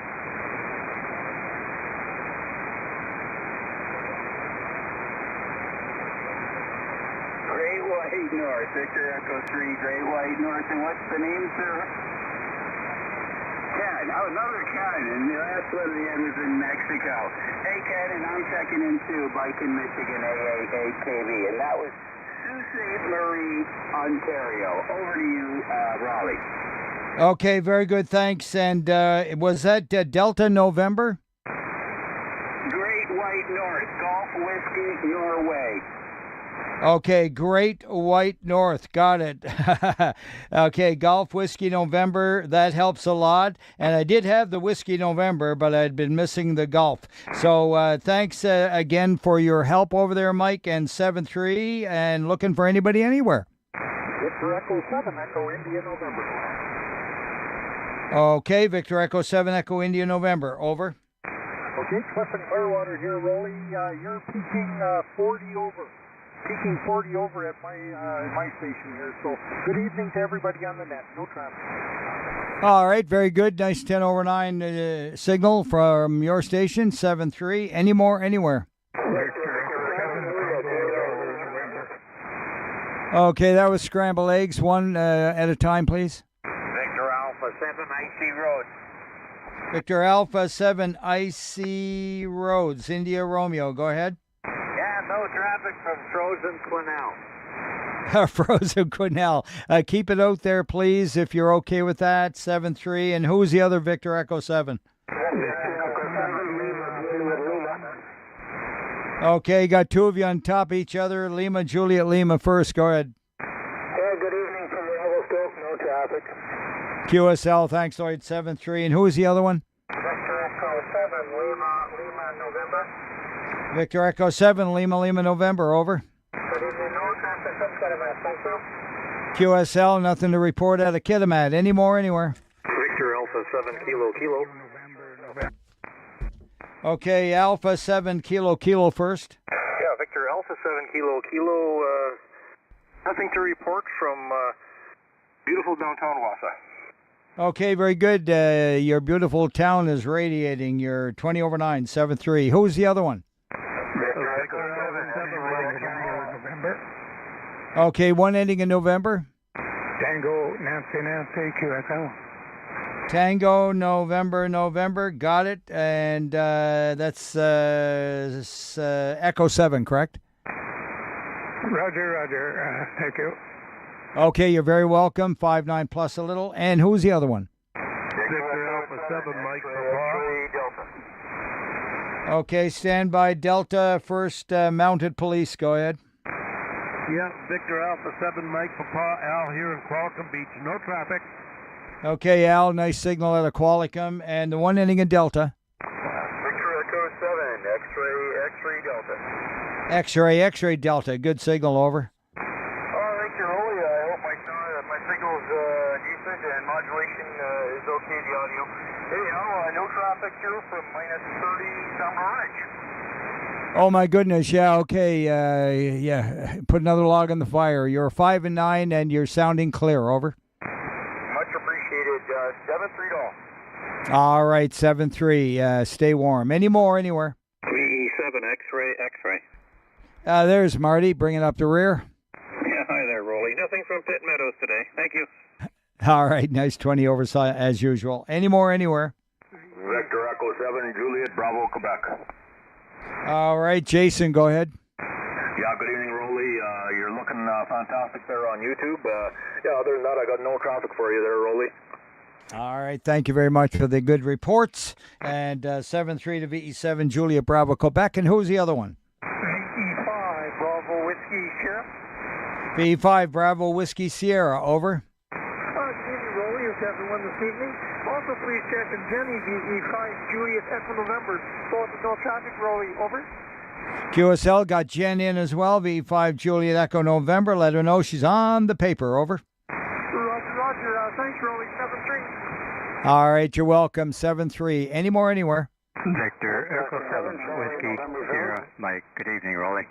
Great White North, Victor Echo 3, Great White North. And what's the name, sir? Ken. Oh, another Ken. And the last one at the end was in Mexico. Hey, Ken, and I'm checking in too, Biken, Michigan, AA8KB. And that was Sault Ste. Marie, Ontario. Over to you, Roly. Okay, very good. Thanks. And was that Delta November? White North, Golf Whiskey, your way. Okay, Great White North. Got it. Okay, Golf Whiskey November. That helps a lot. And I did have the Whiskey November, but I'd been missing the Golf. So thanks again for your help over there, Mike, and 7-3, and looking for anybody anywhere. Victor Echo 7, Echo India, November. Okay, Victor Echo 7, Echo India, November. Over. Okay, Clifton Clearwater here, Roly. You're peaking 40 over. Peaking 40 over at my station here. So good evening to everybody on the net. No traffic. All right, very good. Nice 10 over 9 signal from your station, 7-3. Any more, anywhere? Okay, that was scrambled eggs. One at a time, please. Victor Alpha 7, Icy Roads. Victor Alpha 7, Icy Roads, India Romeo. Go ahead. Yeah, no traffic from Frozen Quinnell. Frozen Quinnell. Keep it out there, please, if you're okay with that. 7-3. And who's the other Victor Echo 7? Okay, got two of you on top of each other. Lima, Juliet, Lima first. Go ahead. Yeah, good evening from Revelstoke. No traffic. QSL, thanks, Lloyd. 7-3. And who's the other one? Victor Echo 7, Lima, November. Victor Echo 7, Lima, November. Over. Good evening. No traffic from Kitimat. Thank you. QSL, nothing to report out of Kitimat. Any more, anywhere? Victor Alpha 7, Kilo. Okay, Alpha 7, Kilo first. Yeah, Victor Alpha 7, Kilo. Nothing to report from beautiful downtown Wausau. Okay, very good. Your beautiful town is radiating. You're 20 over 9, 7-3. Who's the other one? Okay, one ending in November. Tango, Nancy, QSL. Tango, November. Got it. And that's Echo 7, correct? Roger. Thank you. Okay, you're very welcome. 5-9 plus a little. And who's the other one? Victor Alpha 7, Mike Delta. Okay, stand by Delta. First mounted police. Go ahead. Yeah, Victor Alpha 7, Mike Papa, Al here in Qualcomm Beach. No traffic. Okay, Al, nice signal out of Qualicum. And the one ending in Delta. Victor Echo 7, X-ray Delta. X-ray Delta. Good signal, over. Victor Roly, I hope my signal's decent and modulation is okay, the audio. Anyhow, no traffic here from minus 30 Summer Ridge. Oh my goodness, yeah, okay, yeah. Put another log on the fire. You're 5 and 9, and you're sounding clear. Over. Much appreciated. 7-3 all. All right, 7-3. Stay warm. Any more, anywhere? 3E7 X-ray. There's Marty bringing up the rear. Yeah, hi there, Roly. Nothing from Pitt Meadows today. Thank you. All right, nice 20 over as usual. Any more, anywhere? Victor Echo 7, Juliet, Bravo, Quebec. All right, Jason, go ahead. Yeah, good evening, Roly. You're looking fantastic there on YouTube. Yeah, other than that, I got no traffic for you there, Roly. All right, thank you very much for the good reports. And 7-3 to VE7, Juliet, Bravo, Quebec. And who's the other one? VE5, Bravo, Whiskey, Sierra. VE5, Bravo, Whiskey, Sierra. Over. Good evening, Roly. Is everyone this evening? Also, please check in Jenny, VE5, Juliet, Echo November. Both no traffic, Roly. Over. QSL got Jen in as well. VE5, Juliet, Echo November. Let her know she's on the paper. Over. Roger. Thanks, Roly. 7-3. All right, you're welcome. 7-3. Any more, anywhere? Victor Echo 7, Whiskey, Sierra. Mike, good evening, Roly.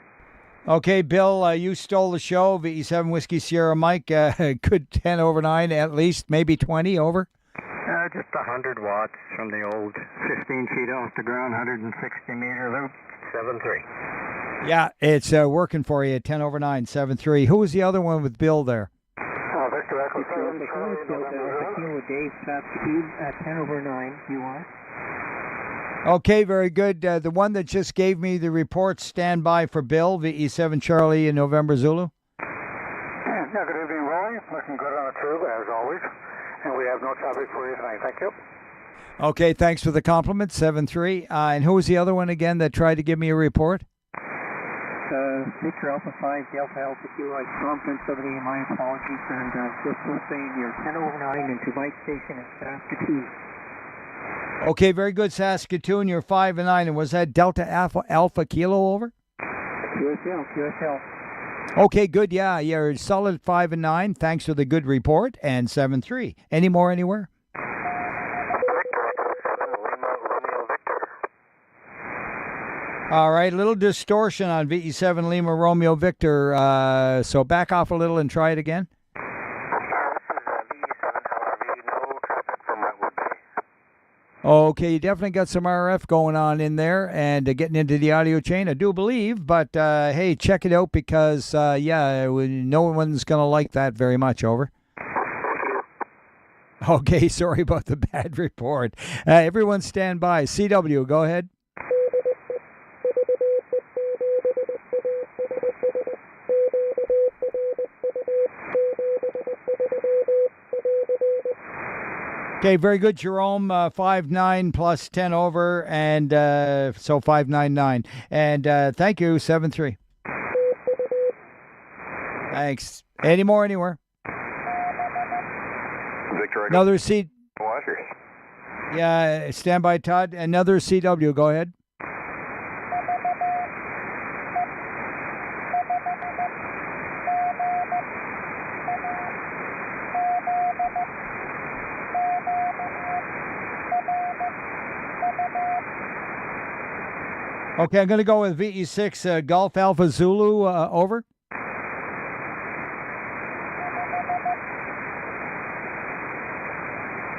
Okay, Bill, you stole the show. VE7, Whiskey, Sierra, Mike. Good 10 over 9, at least, maybe 20. Over. Just 100 watts from the old 15 feet off the ground, 160 meter loop. 7-3. Yeah, it's working for you. 10 over 9, 7-3. Who was the other one with Bill there? Victor Echo 7, Dave, speed at 10 over 9, you are? Okay, very good. The one that just gave me the report, stand by for Bill, VE7 Charlie in November Zulu. Yeah, good evening, Roly. Looking good on the tube, as always. And we have no traffic for you tonight. Thank you. Okay, thanks for the compliment, 7-3. And who was the other one again that tried to give me a report? Victor Alpha 5, Delta Alpha Kilo, conference 70, my apologies, and just saying you're 10:09 into Mike Station in Saskatoon. Okay, very good, Saskatoon. You're 5 and 9. And was that Delta Alpha Kilo over? QSL. Okay, good. Yeah, you're solid 5 and 9. Thanks for the good report. And 7-3. Any more anywhere? All right, a little distortion on VE7 Lima Romeo Victor. So back off a little and try it again. Okay, you definitely got some RF going on in there and getting into the audio chain, I do believe. But, hey, check it out because, no one's going to like that very much. Over. Okay, sorry about the bad report. Everyone stand by. CW, go ahead. Okay, very good, Jerome. 5-9 plus 10 over, and so 5-9-9. And thank you, 7-3. Thanks. Any more anywhere? Victor, another C. Waters. Yeah, stand by, Todd. Another CW. Go ahead. Okay, I'm going to go with VE6 Golf Alpha Zulu, over.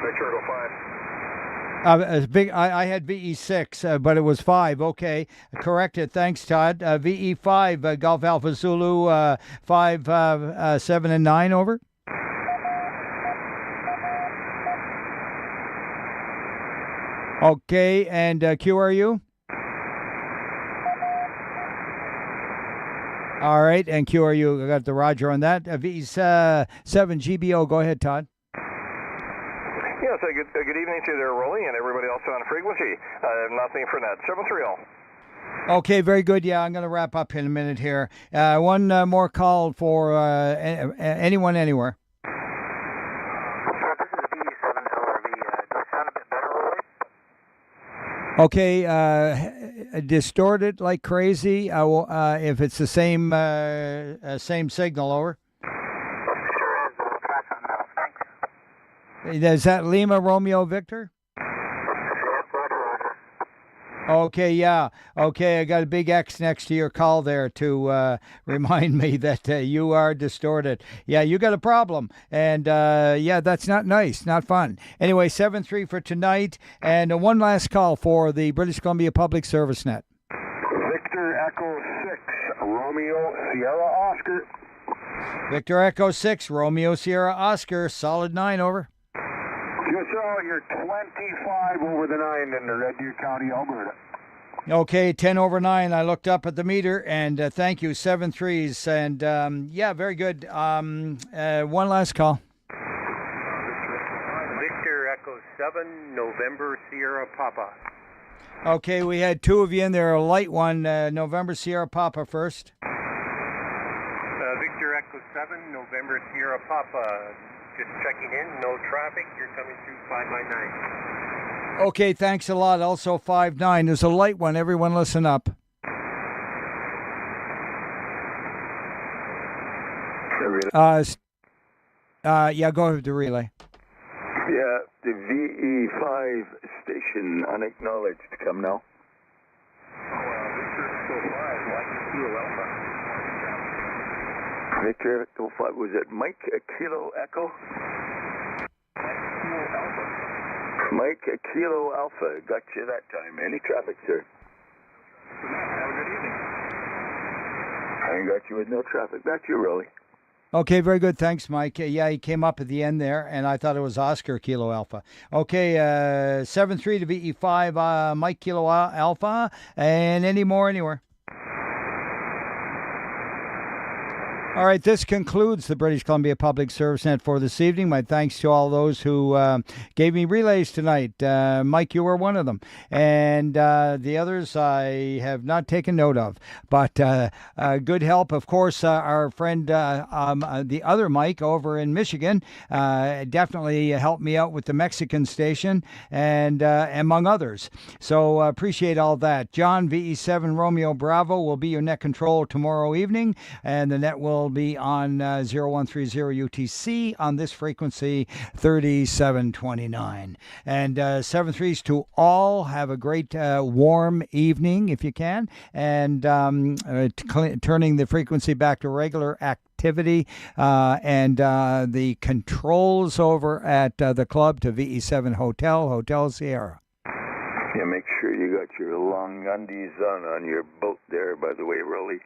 Victor, go 5. I had VE6, but it was 5. Okay, corrected. Thanks, Todd. VE5 Golf Alpha Zulu, 5, 7, and 9, over. Okay, and QRU? All right, and QRU, I got the Roger on that. VE7 GBO, go ahead, Todd. Yes, good evening to there, Roly, and everybody else on frequency. Nothing for net. 730. Okay, very good. Yeah, I'm going to wrap up in a minute here. One more call for anyone, anywhere. Okay, distorted like crazy. If it's the same signal, over. Is that Lima Romeo Victor? Okay, yeah. Okay, I got a big X next to your call there to remind me that you are distorted. Yeah, you got a problem. And, that's not nice, not fun. Anyway, 7-3 for tonight. And one last call for the British Columbia Public Service Net. Victor Echo 6, Romeo Sierra Oscar. Victor Echo 6, Romeo Sierra Oscar, solid 9, over. QSL, you're 25 over the 9 in the Red Deer County, Alberta. Okay, 10 over 9. I looked up at the meter, and thank you, 7-3s. And, very good. One last call. Victor Echo 7, November Sierra Papa. Okay, we had 2 of you in there. A light one, November Sierra Papa first. Victor Echo 7, November Sierra Papa. Just checking in, no traffic. You're coming through 599. Okay, thanks a lot. Also 5-9. There's a light one. Everyone listen up. Go ahead to relay. Yeah, the VE5 station unacknowledged. Come now. Victor Echo 5, was it Mike Kilo Echo? Mike Kilo Alpha, got you that time. Any traffic, sir? Have a good evening. I got you with no traffic. Back to you, Roly. Okay, very good. Thanks, Mike. Yeah, he came up at the end there, and I thought it was Oscar Kilo Alpha. Okay, 7-3 to VE5, Mike Kilo Alpha, and any more anywhere? All right, this concludes the British Columbia Public Service Net for this evening. My thanks to all those who gave me relays tonight. Mike, you were one of them. And the others I have not taken note of. But good help. Of course, our friend, the other Mike over in Michigan, definitely helped me out with the Mexican station and among others. So appreciate all that. John, VE7 Romeo Bravo will be your net control tomorrow evening. And the net will be on 0130 UTC on this frequency 3729. And 7-3s to all. Have a great warm evening if you can. And turning the frequency back to regular activity and the controls over at the club to VE7 Hotel Sierra. Yeah, make sure you got your long undies on your boat there, by the way, Roly.